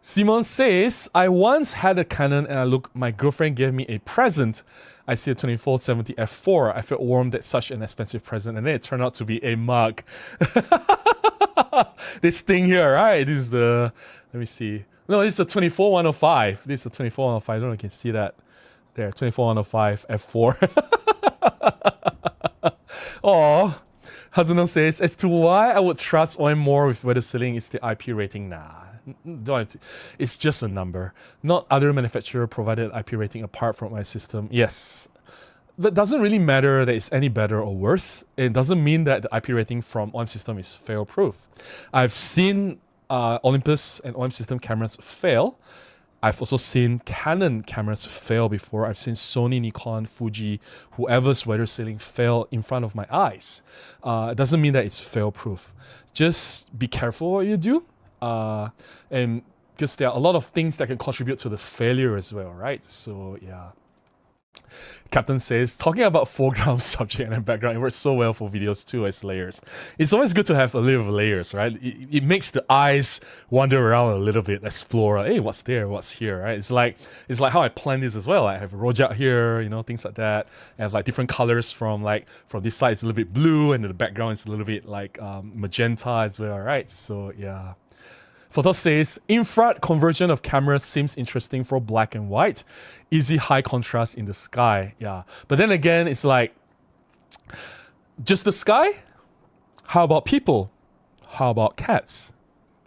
Simon says, I once had a Canon and my girlfriend gave me a present. I see a 2470 f4. I felt warm that such an expensive present, and then it turned out to be a mug. This thing here, right? This is the, let me see. No, this is a 24105. This is a 24105. I don't know if you can see that. There, 24105 f4. Oh, Hazuno says, as to why I would trust OM more with weather sealing is the IP rating. Nah. Don't have to. It's just a number. Not other manufacturer provided IP rating apart from my system. Yes. But doesn't really matter that it's any better or worse. It doesn't mean that the IP rating from OM system is fail-proof. I've seen Olympus and OM system cameras fail. I've also seen Canon cameras fail before. I've seen Sony, Nikon, Fuji, whoever's weather sealing fail in front of my eyes. It doesn't mean that it's fail-proof. Just be careful what you do. And because there are a lot of things that can contribute to the failure as well, right? So yeah. Captain says, talking about foreground, subject, and background, it works so well for videos too as layers. It's always good to have a little layers, right? It makes the eyes wander around a little bit, explore. Hey, what's there? What's here? Right? It's like how I plan this as well. I have a rojak here, you know, things like that. I have like different colors from this side it's a little bit blue, and the background is a little bit like magenta as well, right? So yeah. Photo says, infrared conversion of cameras seems interesting for black and white. Easy high contrast in the sky. Yeah. But then again, it's like, just the sky? How about people? How about cats?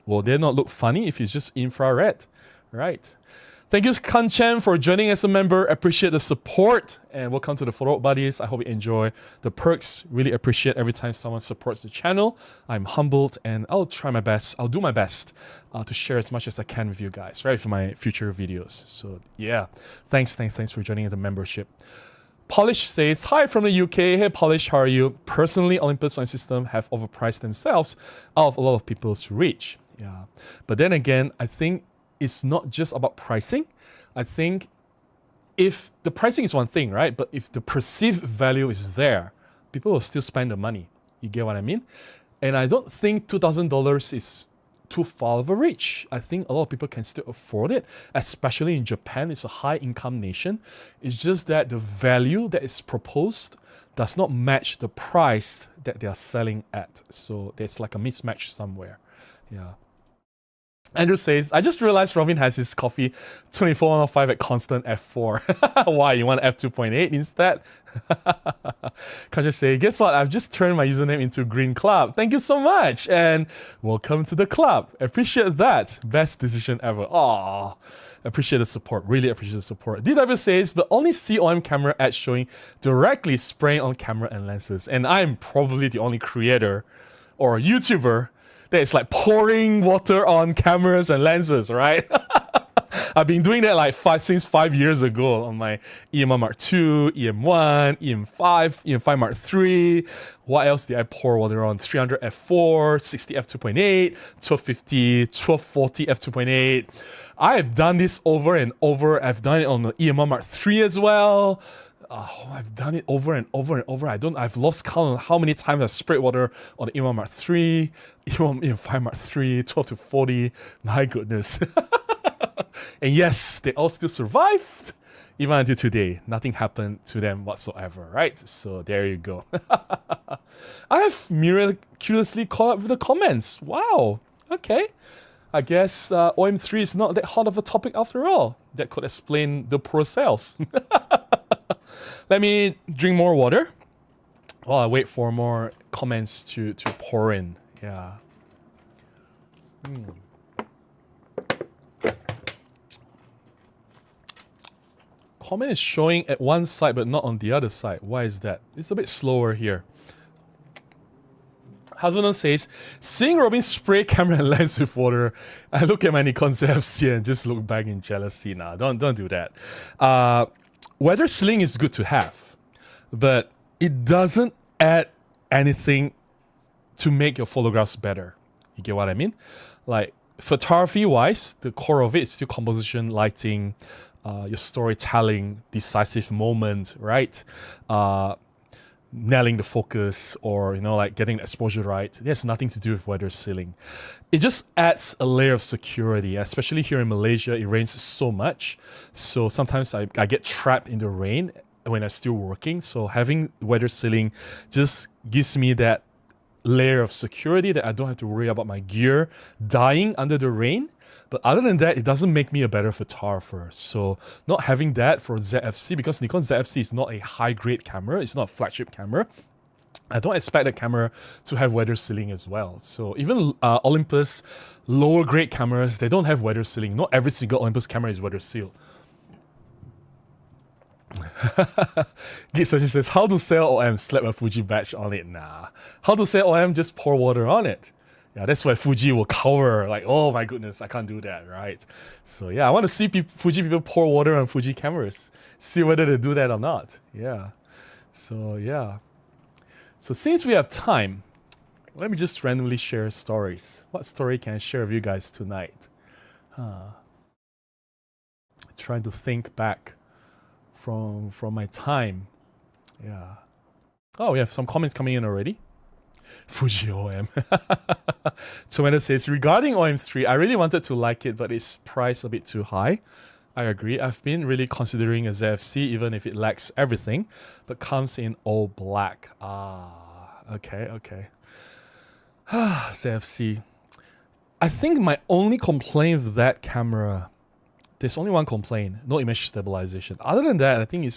Will they not look funny if it's just infrared? Right. Thank you, Kanchan, for joining as a member. Appreciate the support, and welcome to the Photo Buddies. I hope you enjoy the perks. Really appreciate every time someone supports the channel. I'm humbled, and I'll try my best. I'll do my best to share as much as I can with you guys, right, for my future videos. So yeah, thanks for joining the membership. Polish says, hi from the UK. Hey Polish, how are you? Personally, Olympus sound system have overpriced themselves out of a lot of people's reach. Yeah. But then again, I think it's not just about pricing. I think if the pricing is one thing, right? But if the perceived value is there, people will still spend the money. You get what I mean? And I don't think $2,000 is too far of a reach. I think a lot of people can still afford it, especially in Japan. It's a high income nation. It's just that the value that is proposed does not match the price that they are selling at. So there's like a mismatch somewhere. Yeah. Andrew says, I just realized Robin has his coffee 24105 at constant F4. Why? You want F2.8 instead? Can just say, guess what? I've just turned my username into Green Club. Thank you so much. And welcome to the club. Appreciate that. Best decision ever. Aww. Appreciate the support. Really appreciate the support. DW says, but only see OM camera ads showing directly spraying on camera and lenses. And I'm probably the only creator or YouTuber that is like pouring water on cameras and lenses, right? I've been doing that since 5 years ago on my EM1 Mark II, EM1, EM5, EM5 Mark III. What else did I pour water on? 300 f4, 60 f2.8, 1250, 1240 f2.8. I have done this over and over. I've done it on the EM1 Mark III as well. I've done it over and over and over. I've lost count on how many times I've sprayed water on the EM1 Mark III, EM5 Mark III, 12 to 40. My goodness. And yes, they all still survived. Even until today, nothing happened to them whatsoever, right? So there you go. I have miraculously caught up with the comments. Wow. Okay. I guess OM-3 is not that hot of a topic after all. That could explain the poor sales. Let me drink more water while I wait for more comments to pour in. Yeah. Comment is showing at one side but not on the other side. Why is that? It's a bit slower here. Hazuno says, seeing Robin spray camera and lens with water, I look at my Nikon ZFC and just look back in jealousy. Nah, don't do that. Weather sealing is good to have, but it doesn't add anything to make your photographs better. You get what I mean? Like photography-wise, the core of it is still composition, lighting, your storytelling, decisive moment, right? Nailing the focus or, like getting the exposure right. It has nothing to do with weather sealing. It just adds a layer of security, especially here in Malaysia. It rains so much. So sometimes I get trapped in the rain when I'm still working. So having weather sealing just gives me that layer of security that I don't have to worry about my gear dying under the rain. But other than that, it doesn't make me a better photographer. So not having that for ZFC, because Nikon ZFC is not a high-grade camera, it's not a flagship camera, I don't expect the camera to have weather sealing as well. So even Olympus lower-grade cameras, they don't have weather sealing. Not every single Olympus camera is weather sealed. Gitsushi says, how to sell OM? Slap a Fuji badge on it? Nah. How to sell OM? Just pour water on it. Yeah, that's why Fuji will cover, like, oh my goodness, I can't do that, right? So yeah, I want to see Fuji people pour water on Fuji cameras. See whether they do that or not. Yeah. So yeah. So since we have time, let me just randomly share stories. What story can I share with you guys tonight? Trying to think back from my time. Yeah. Oh, we have some comments coming in already. Fuji OM. Tomato says, regarding OM-3, I really wanted to like it, but its price a bit too high. I agree. I've been really considering a ZFC, even if it lacks everything, but comes in all black. Okay. ZFC. I think my only complaint with that camera, there's only one complaint, no image stabilization. Other than that, I think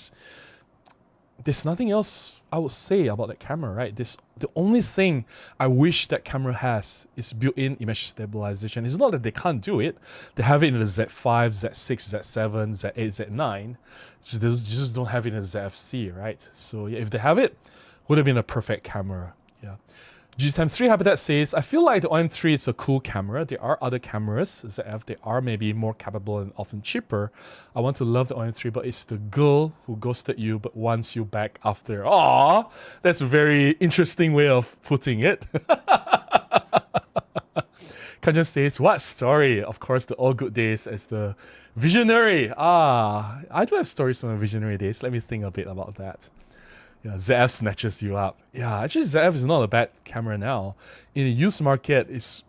there's nothing else I would say about that camera, right? The only thing I wish that camera has is built-in image stabilization. It's not that they can't do it. They have it in the Z5, Z6, Z7, Z8, Z9. They just don't have it in the ZFC, right? So yeah, if they have it, would have been a perfect camera. Yeah. GTime3 Habitat says, I feel like the OM-3 is a cool camera. There are other cameras, ZF, they are maybe more capable and often cheaper. I want to love the OM-3, but it's the girl who ghosted you but wants you back after. Aww, that's a very interesting way of putting it. Kanjan says, what story? Of course, the all good days as the visionary. I do have stories from the visionary days. Let me think a bit about that. Yeah, ZF snatches you up. Yeah, actually ZF is not a bad camera now. In the used market,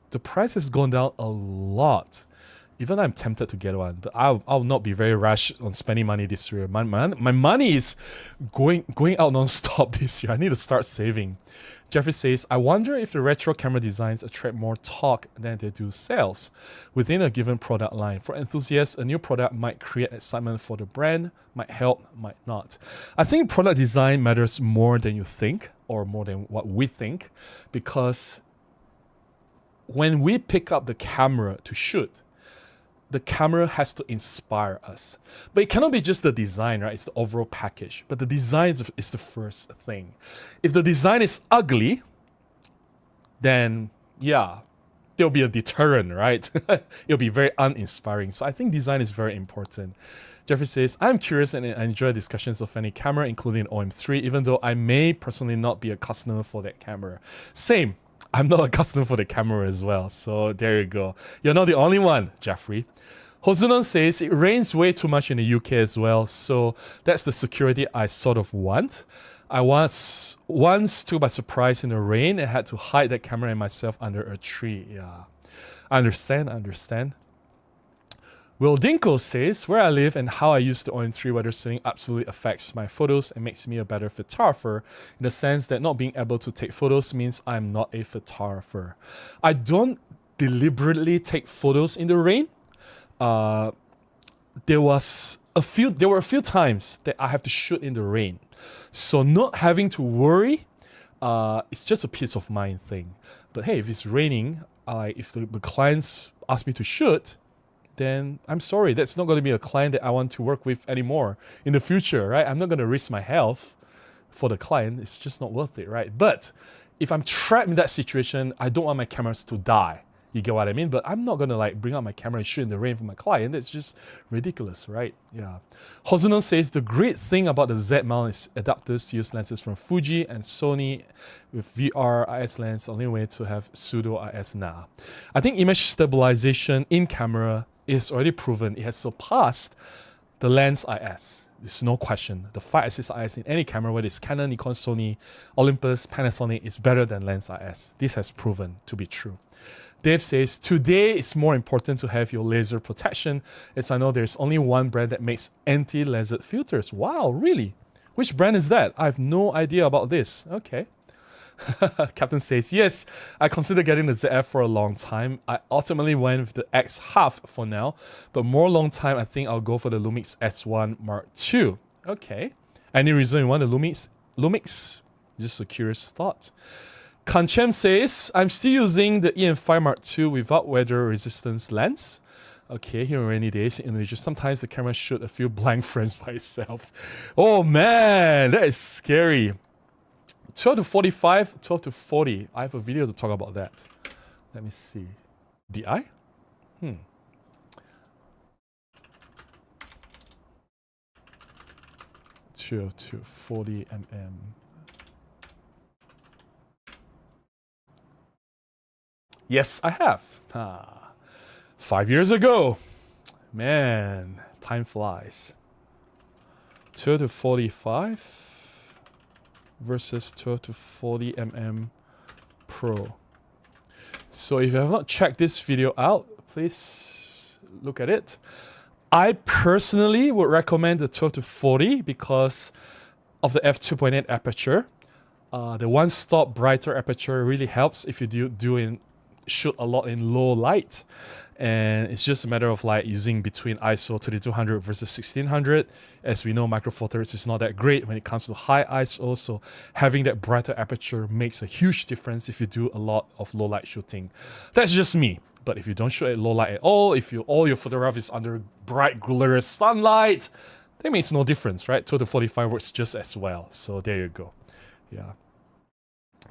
the price has gone down a lot. Even I'm tempted to get one, but I'll not be very rash on spending money this year. My money is going out non-stop this year. I need to start saving. Jeffrey says, I wonder if the retro camera designs attract more talk than they do sales within a given product line. For enthusiasts, a new product might create excitement for the brand, might help, might not. I think product design matters more than you think, or more than what we think, because when we pick up the camera to shoot, the camera has to inspire us. But it cannot be just the design, right? It's the overall package. But the design is the first thing. If the design is ugly, then yeah, there'll be a deterrent, right? It'll be very uninspiring. So I think design is very important. Jeffrey says, I'm curious and I enjoy discussions of any camera, including OM-3, even though I may personally not be a customer for that camera. Same. I'm not a customer for the camera as well. So there you go. You're not the only one, Jeffrey. Hosunon says, it rains way too much in the UK as well. So that's the security I sort of want. I was once took by surprise in the rain and had to hide that camera and myself under a tree. Yeah, I understand. Will Dinkle says, where I live and how I use the OM-3 weather setting absolutely affects my photos and makes me a better photographer in the sense that not being able to take photos means I'm not a photographer. I don't deliberately take photos in the rain. There were a few times that I have to shoot in the rain. So not having to worry, it's just a peace of mind thing. But hey, if it's raining, if the clients ask me to shoot, then I'm sorry, that's not going to be a client that I want to work with anymore in the future, right? I'm not going to risk my health for the client. It's just not worth it, right? But if I'm trapped in that situation, I don't want my cameras to die. You get what I mean? But I'm not going to like bring out my camera and shoot in the rain for my client. That's just ridiculous, right? Yeah. Hosunon says, the great thing about the Z mount is adapters to use lenses from Fuji and Sony with VR IS lens, the only way to have pseudo IS now. I think image stabilization in camera is already proven. It has surpassed the lens IS. There's no question. The 5-axis IS in any camera, whether it's Canon, Nikon, Sony, Olympus, Panasonic, is better than lens IS. This has proven to be true. Dave says, today it's more important to have your laser protection, as I know there's only one brand that makes anti-laser filters. Wow, really? Which brand is that? I have no idea about this. Okay. Captain says, yes, I considered getting the ZF for a long time. I ultimately went with the X Half for now, but more long time, I think I'll go for the Lumix S1 Mark II. Okay. Any reason you want the Lumix? Just a curious thought. Kanchem says, I'm still using the EM5 Mark II without weather resistance lens. Okay, here in rainy days in Indonesia, sometimes the camera shoot a few blank frames by itself. Oh man, that is scary. 12 to 45, 12 to 40. I have a video to talk about that. Let me see. DI? 12 to 40 mm. Yes, I have. 5 years ago. Man, time flies. 12 to 45 versus 12 to 40 mm Pro. So if you have not checked this video out, please look at it. I personally would recommend the 12 to 40 because of the f2.8 aperture. The one-stop brighter aperture really helps if you shoot a lot in low light, and it's just a matter of like using between ISO 3200 versus 1600. As we know, Micro Four Thirds is not that great when it comes to high ISO, so having that brighter aperture makes a huge difference if you do a lot of low light shooting. That's just me. But if you don't shoot at low light at all, if all your photograph is under bright glorious sunlight, that makes no difference, right? 12 to 45 works just as well. So there you go. Yeah.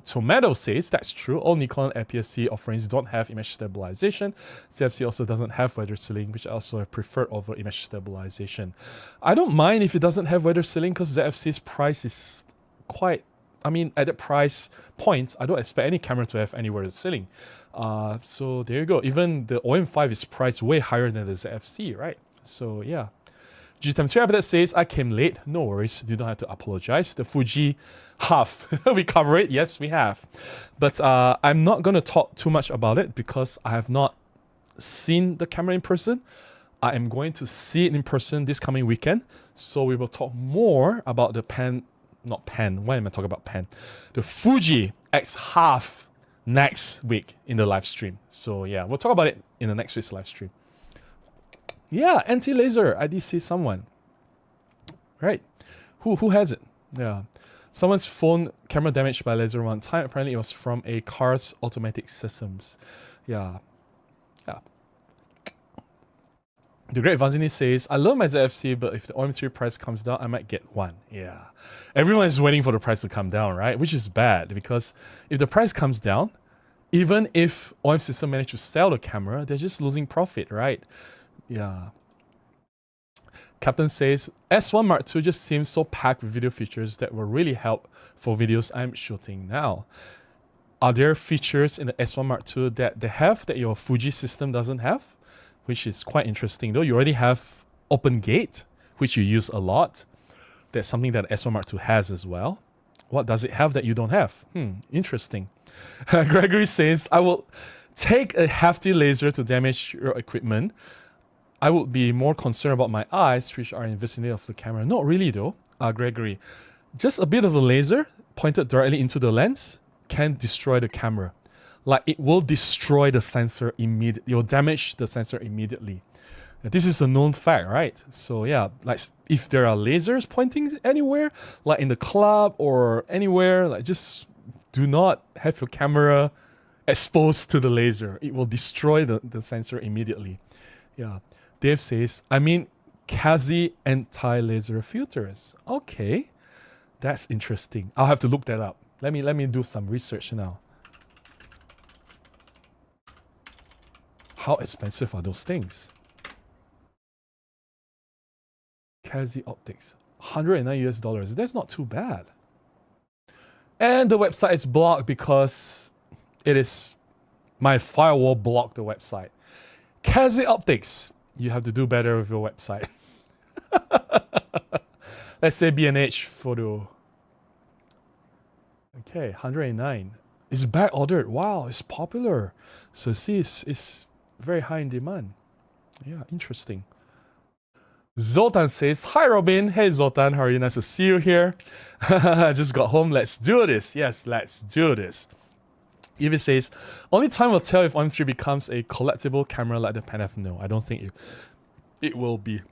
Tomato says that's true. All Nikon APS-C offerings don't have image stabilization. ZFC also doesn't have weather sealing, which I also have preferred over image stabilization. I don't mind if it doesn't have weather sealing because ZFC's price is quite. I mean, at that price point, I don't expect any camera to have any weather sealing. So there you go. Even the OM-5 is priced way higher than the ZFC, right? So yeah. G-Time3 that says, I came late. No worries. You don't have to apologize. The Fuji Half. We cover it. Yes, we have. But I'm not going to talk too much about it because I have not seen the camera in person. I am going to see it in person this coming weekend. So we will talk more about the why am I talking about pen? The Fuji X Half next week in the live stream. So yeah, we'll talk about it in the next week's live stream. Yeah, anti-laser. I did see someone. Right. Who has it? Yeah. Someone's phone camera damaged by laser one time. Apparently it was from a car's automatic systems. Yeah. Yeah. The Great Vanzini says, I love my ZFC, but if the OM-3 price comes down, I might get one. Yeah. Everyone is waiting for the price to come down, right? Which is bad because if the price comes down, even if OM system managed to sell the camera, they're just losing profit, right? Yeah. Captain says, S1 Mark II just seems so packed with video features that will really help for videos I'm shooting now. Are there features in the S1 Mark II that they have that your Fuji system doesn't have? Which is quite interesting though. You already have Open Gate, which you use a lot. That's something that S1 Mark II has as well. What does it have that you don't have? Interesting. Gregory says, I will take a hefty laser to damage your equipment. I would be more concerned about my eyes, which are in the vicinity of the camera. Not really though, Gregory. Just a bit of a laser pointed directly into the lens can destroy the camera. Like it will destroy the sensor immediately. It will damage the sensor immediately. This is a known fact, right? So yeah, like if there are lasers pointing anywhere, like in the club or anywhere, like just do not have your camera exposed to the laser. It will destroy the sensor immediately. Yeah. Dave says, I mean, Kazi anti-laser filters. Okay, that's interesting. I'll have to look that up. Let me do some research now. How expensive are those things? Kazi Optics, $109 US. That's not too bad. And the website is blocked because it is my firewall blocked the website. Kazi Optics. You have to do better with your website. Let's say B&H photo. Okay, 109. It's back ordered. Wow, it's popular. So see, it's very high in demand. Yeah, interesting. Zoltan says, hi Robin. Hey Zoltan, how are you? Nice to see you here. I just got home. Let's do this. Yes, let's do this. Evie says, only time will tell if OM-3 becomes a collectible camera like the Pen F. No, I don't think it will be.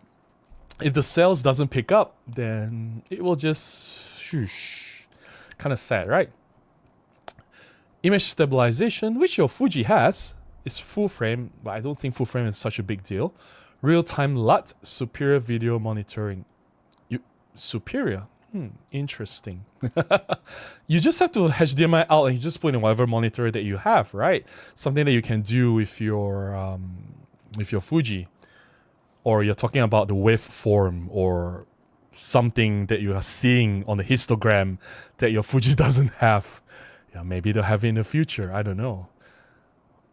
If the sales doesn't pick up, then it will just shoosh. Kind of sad, right? Image stabilization, which your Fuji has, is full frame, but I don't think full frame is such a big deal. Real-time LUT, superior video monitoring. Superior? Interesting. You just have to HDMI out and you just put in whatever monitor that you have, right? Something that you can do with your Fuji, or you're talking about the waveform or something that you are seeing on the histogram that your Fuji doesn't have. Yeah, maybe they'll have it in the future. I don't know.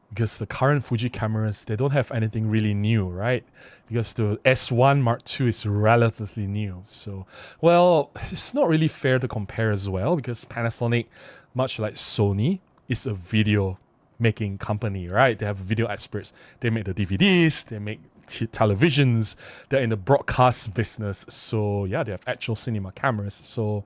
Because the current Fuji cameras, they don't have anything really new, right? Because the S1 Mark II is relatively new. So, well, it's not really fair to compare as well because Panasonic, much like Sony, is a video making company, right? They have video experts. They make the DVDs, they make televisions, they're in the broadcast business. So, yeah, they have actual cinema cameras. So,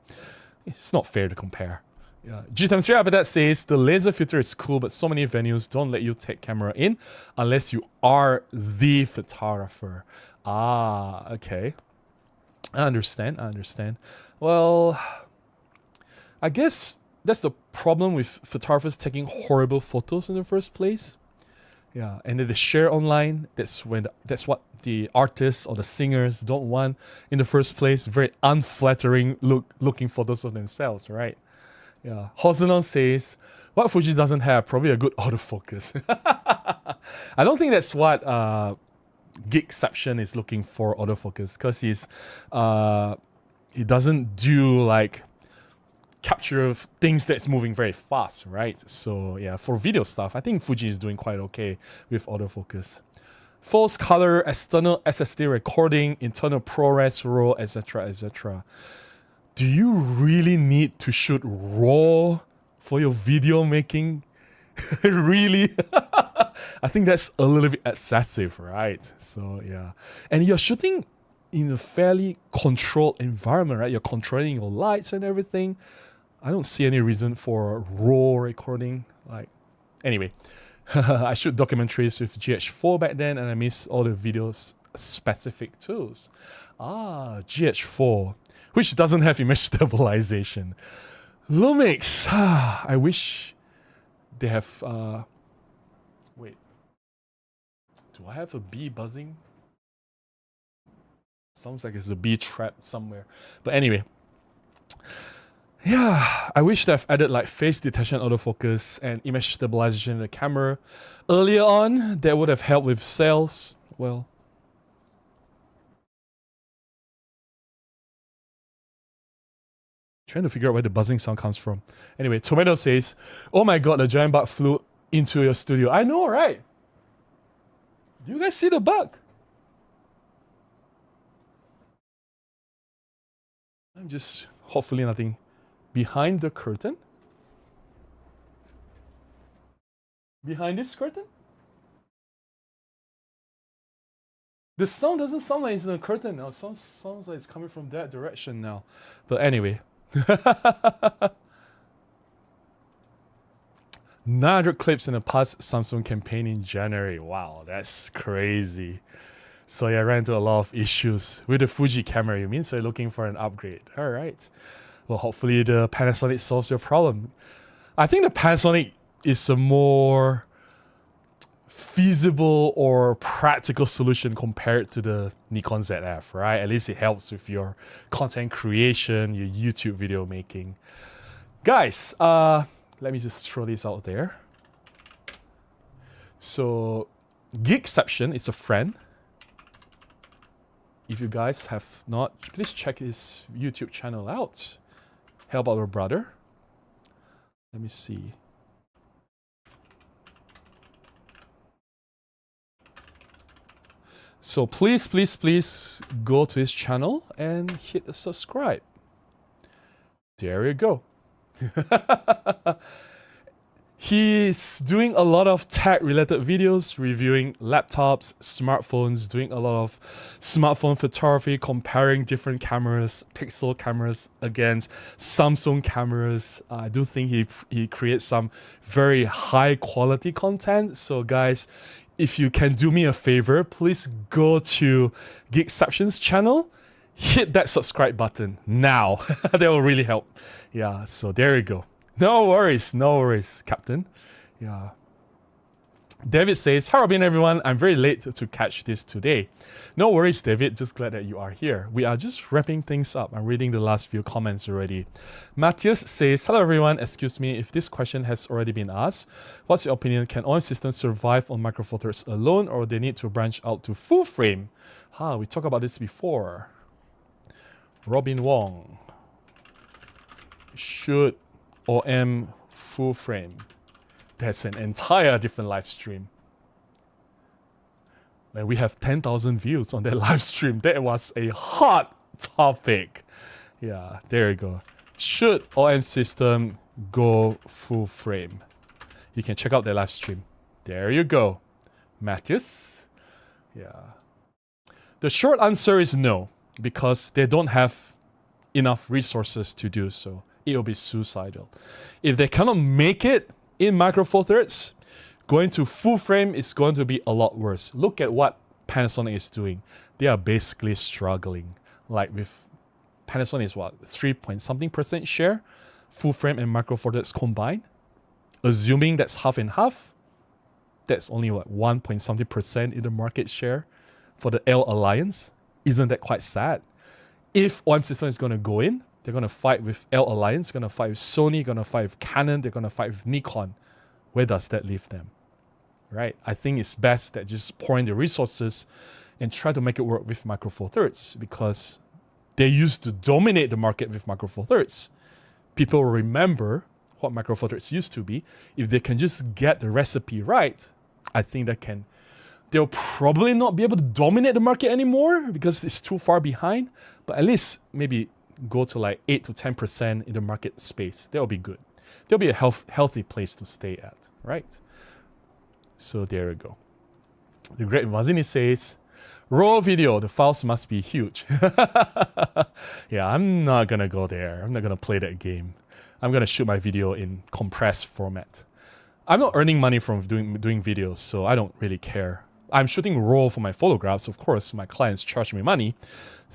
it's not fair to compare. Yeah. G-Time3 but that says the laser filter is cool, but so many venues don't let you take camera in unless you are the photographer. Ah, okay. I understand. Well, I guess that's the problem with photographers taking horrible photos in the first place. Yeah, and then they share online. That's what the artists or the singers don't want in the first place. Very unflattering looking photos of themselves, right? Yeah. Hosenon says, what Fuji doesn't have? Probably a good autofocus. I don't think that's what Geekception is looking for, autofocus, because he doesn't do like capture of things that's moving very fast, right? So yeah, for video stuff, I think Fuji is doing quite okay with autofocus. False color, external SSD recording, internal ProRes RAW, etc., etc. Do you really need to shoot RAW for your video making? Really? I think that's a little bit excessive, right? So yeah, and you're shooting in a fairly controlled environment, right? You're controlling your lights and everything. I don't see any reason for RAW recording. Like, anyway, I shoot documentaries with GH4 back then, and I miss all the videos specific tools. GH4, which doesn't have image stabilization. Lumix, I wish they have. Wait, do I have a bee buzzing? Sounds like it's a bee trapped somewhere. But anyway. Yeah, I wish they've added like face detection autofocus and image stabilization in the camera earlier on. That would have helped with sales. Well, trying to figure out where the buzzing sound comes from. Anyway, Tomato says, oh my god, the giant bug flew into your studio. I know, right? Do you guys see the bug? I'm just, hopefully nothing behind the curtain. Behind this curtain? The sound doesn't sound like it's in the curtain now. It sounds like it's coming from that direction now. But anyway. 900 clips in the past Samsung campaign in January. Wow, that's crazy. So yeah, I ran into a lot of issues with the Fuji camera, you mean? So you're looking for an upgrade. All right. Well, hopefully the Panasonic solves your problem. I think the Panasonic is a more feasible or practical solution compared to the Nikon ZF, right? At least it helps with your content creation, your YouTube video making. Guys, let me just throw this out there. So, Geekception is a friend. If you guys have not, please check his YouTube channel out. Help out our brother. Let me see. So please go to his channel and hit the subscribe. There you go. He's doing a lot of tech-related videos, reviewing laptops, smartphones, doing a lot of smartphone photography, comparing different cameras, Pixel cameras against Samsung cameras. I do think he creates some very high-quality content. So guys, if you can do me a favor, please go to Geekception's channel, hit that subscribe button now. That will really help. Yeah, so there you go. No worries, Captain. Yeah. David says, "Hi Robin, everyone. I'm very late to catch this today." No worries, David. Just glad that you are here. We are just wrapping things up. I'm reading the last few comments already. Matthias says, "Hello everyone. Excuse me if this question has already been asked. What's your opinion? Can OM systems survive on Micro Four Thirds alone, or they need to branch out to full frame?" We talked about this before. Robin Wong. Should OM full frame? That's an entire different live stream. Like, we have 10,000 views on that live stream. That was a hot topic. Yeah, there you go. Should OM system go full frame? You can check out the live stream. There you go. Matthias? Yeah. The short answer is no, because they don't have enough resources to do so. It will be suicidal. If they cannot make it in Micro Four Thirds, going to full frame is going to be a lot worse. Look at what Panasonic is doing. They are basically struggling. Like with Panasonic is what, 3-point-something% share, full frame and Micro Four Thirds combined. Assuming that's half and half, that's only what, 1-point-something% in the market share for the L Alliance. Isn't that quite sad? If OM system is going to go in, They're going to fight with L Alliance, going to fight with Sony, going to fight with Canon, they're going to fight with Nikon. Where does that leave them? Right? I think it's best that just pour in the resources and try to make it work with Micro Four Thirds, because they used to dominate the market with Micro Four Thirds. People remember what Micro Four Thirds used to be. If they can just get the recipe right, I think they'll probably not be able to dominate the market anymore because it's too far behind, but at least maybe go to like 8 to 10% in the market space. That'll be good. There'll be a healthy place to stay at, right? So there we go. The Great Vazini says, raw video, the files must be huge. Yeah, I'm not gonna go there. I'm not gonna play that game. I'm gonna shoot my video in compressed format. I'm not earning money from doing videos, so I don't really care. I'm shooting RAW for my photographs. Of course, my clients charge me money.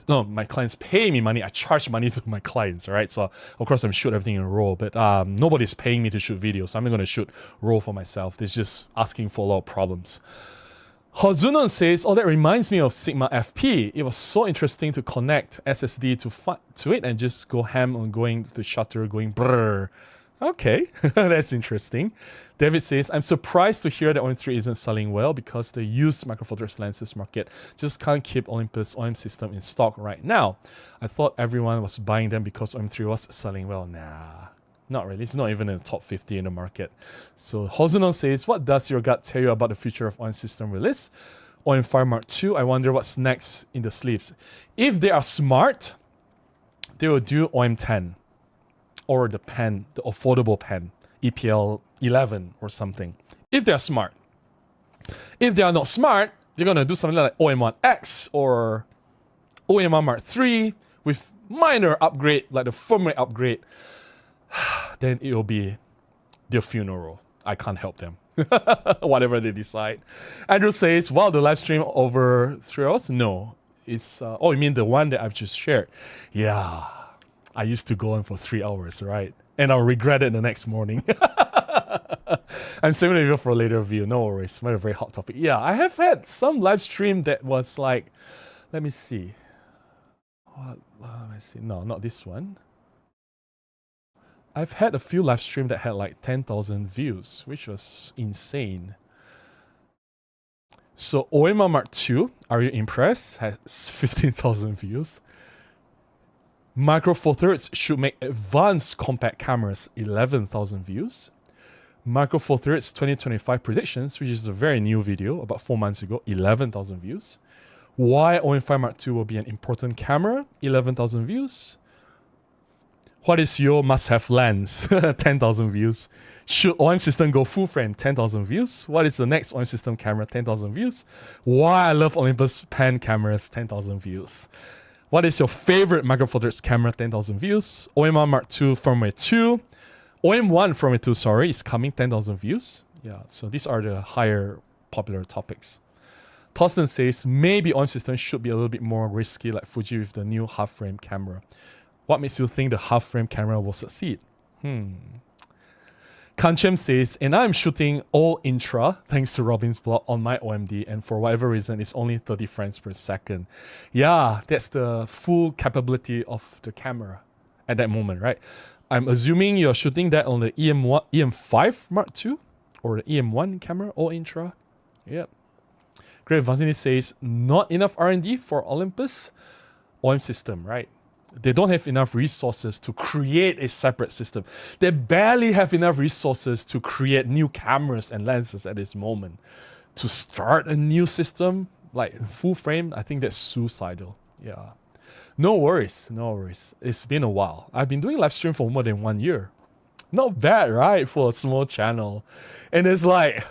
No, my clients pay me money. I charge money to my clients, right? So, of course, I'm shoot everything in RAW, but nobody's paying me to shoot videos. So I'm not going to shoot RAW for myself. They're just asking for a lot of problems. Hozunon says, oh, that reminds me of Sigma FP. It was so interesting to connect SSD to it and just go ham on going to the shutter, going brrr. Okay, that's interesting. David says, I'm surprised to hear that OM-3 isn't selling well because the used Micro Four Thirds lenses market just can't keep Olympus OM system in stock right now. I thought everyone was buying them because OM-3 was selling well. Nah, not really. It's not even in the top 50 in the market. So Hozunon says, what does your gut tell you about the future of OM system release? OM-5 Mark II, I wonder what's next in the sleeves. If they are smart, they will do OM-10. Or the pen, the affordable pen, EPL 11 or something. If they're smart. If they are not smart, they're going to do something like OM1X or OM1 Mark III with minor upgrade, like the firmware upgrade. Then it will be their funeral. I can't help them. Whatever they decide. Andrew says, wow, the live stream over 3 hours? No. It's, oh, you mean the one that I've just shared? Yeah. I used to go on for 3 hours, right? And I'll regret it the next morning. I'm saving the video for a later view. No worries. Very, very hot topic. Yeah, I have had some live stream that was like, let me see. Let me see. No, not this one. I've had a few live stream that had like 10,000 views, which was insane. So OM Mark II, are you impressed? Has 15,000 views. Micro Four Thirds should make advanced compact cameras 11,000 views. Micro Four Thirds 2025 predictions, which is a very new video, about 4 months ago, 11,000 views. Why OM-5 Mark II will be an important camera, 11,000 views. What is your must-have lens, 10,000 views. Should OM system go full frame, 10,000 views. What is the next OM system camera, 10,000 views. Why I love Olympus pen cameras, 10,000 views. What is your favorite Micro Four Thirds camera? 10,000 views. OM1 Mark II firmware 2. OM1 firmware 2, sorry, is coming. 10,000 views. Yeah, so these are the higher popular topics. Thorsten says, maybe OM system should be a little bit more risky like Fuji with the new half-frame camera. What makes you think the half-frame camera will succeed? Kanchem says, and I'm shooting all intra thanks to Robin's blog on my OMD, and for whatever reason it's only 30 frames per second. Yeah, that's the full capability of the camera at that moment, right? I'm assuming you're shooting that on the EM5 Mark II or the EM1 camera, all intra. Yep. Great Vazini says, not enough R&D for Olympus OM system, right? They don't have enough resources to create a separate system. They barely have enough resources to create new cameras and lenses at this moment. To start a new system, like full frame, I think that's suicidal. Yeah. No worries, no worries. It's been a while. I've been doing live stream for more than 1 year. Not bad, right? For a small channel. And it's like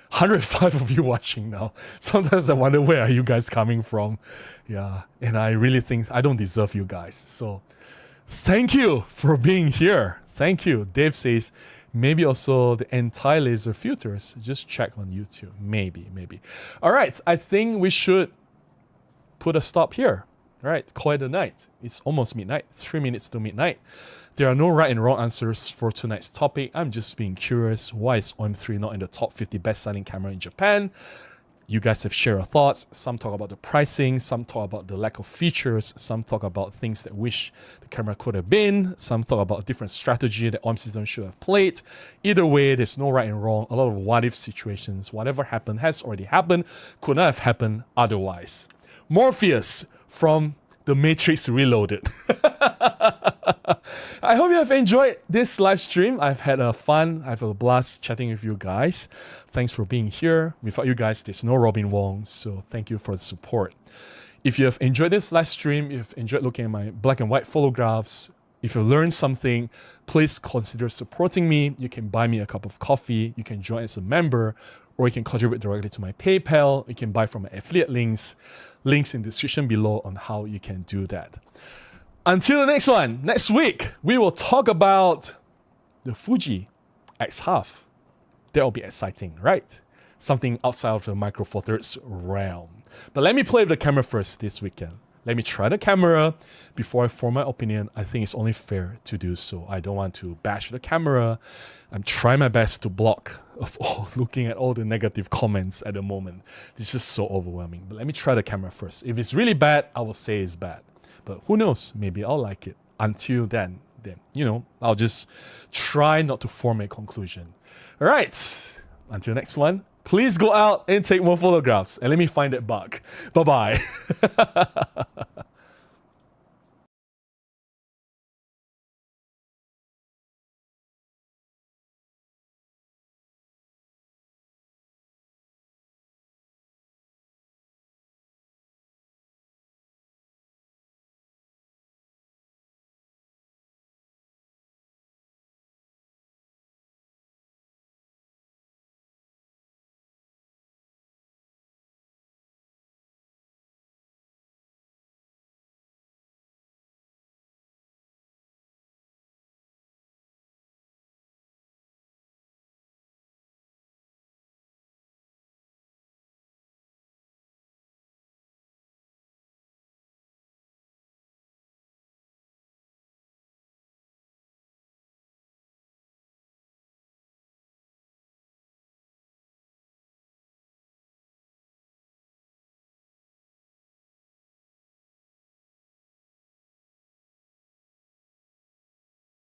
105 of you watching now. Sometimes I wonder, where are you guys coming from? Yeah, and I really think I don't deserve you guys. So thank you for being here. Thank you. Dave says, maybe also the anti-laser filters. Just check on YouTube. Maybe. All right, I think we should put a stop here. All right, call it a night. It's almost midnight, 3 minutes to midnight. There are no right and wrong answers for tonight's topic. I'm just being curious. Why is OM-3 not in the top 50 best-selling camera in Japan? You guys have shared your thoughts. Some talk about the pricing, some talk about the lack of features, some talk about things that wish the camera could have been, some talk about a different strategy that OM system should have played. Either way, there's no right and wrong. A lot of what-if situations. Whatever happened has already happened, could not have happened otherwise. Morpheus from The Matrix Reloaded. I hope you have enjoyed this live stream. I've had a fun, I've had a blast chatting with you guys. Thanks for being here. Without you guys, there's no Robin Wong, so thank you for the support. If you have enjoyed this live stream, if you've enjoyed looking at my black and white photographs, if you learned something, please consider supporting me. You can buy me a cup of coffee, you can join as a member, or you can contribute directly to my PayPal. You can buy from my affiliate links. Links in the description below on how you can do that. Until the next one, next week, we will talk about the Fuji X Half. That will be exciting, right? Something outside of the Micro Four Thirds realm. But let me play with the camera first this weekend. Let me try the camera before I form my opinion. I think it's only fair to do so. I don't want to bash the camera. I'm trying my best to block of all looking at all the negative comments at the moment. It's just so overwhelming. But let me try the camera first. If it's really bad, I will say it's bad. But who knows? Maybe I'll like it. Until then, I'll just try not to form a conclusion. All right. Until next one, please go out and take more photographs. And let me find that bug. Bye-bye.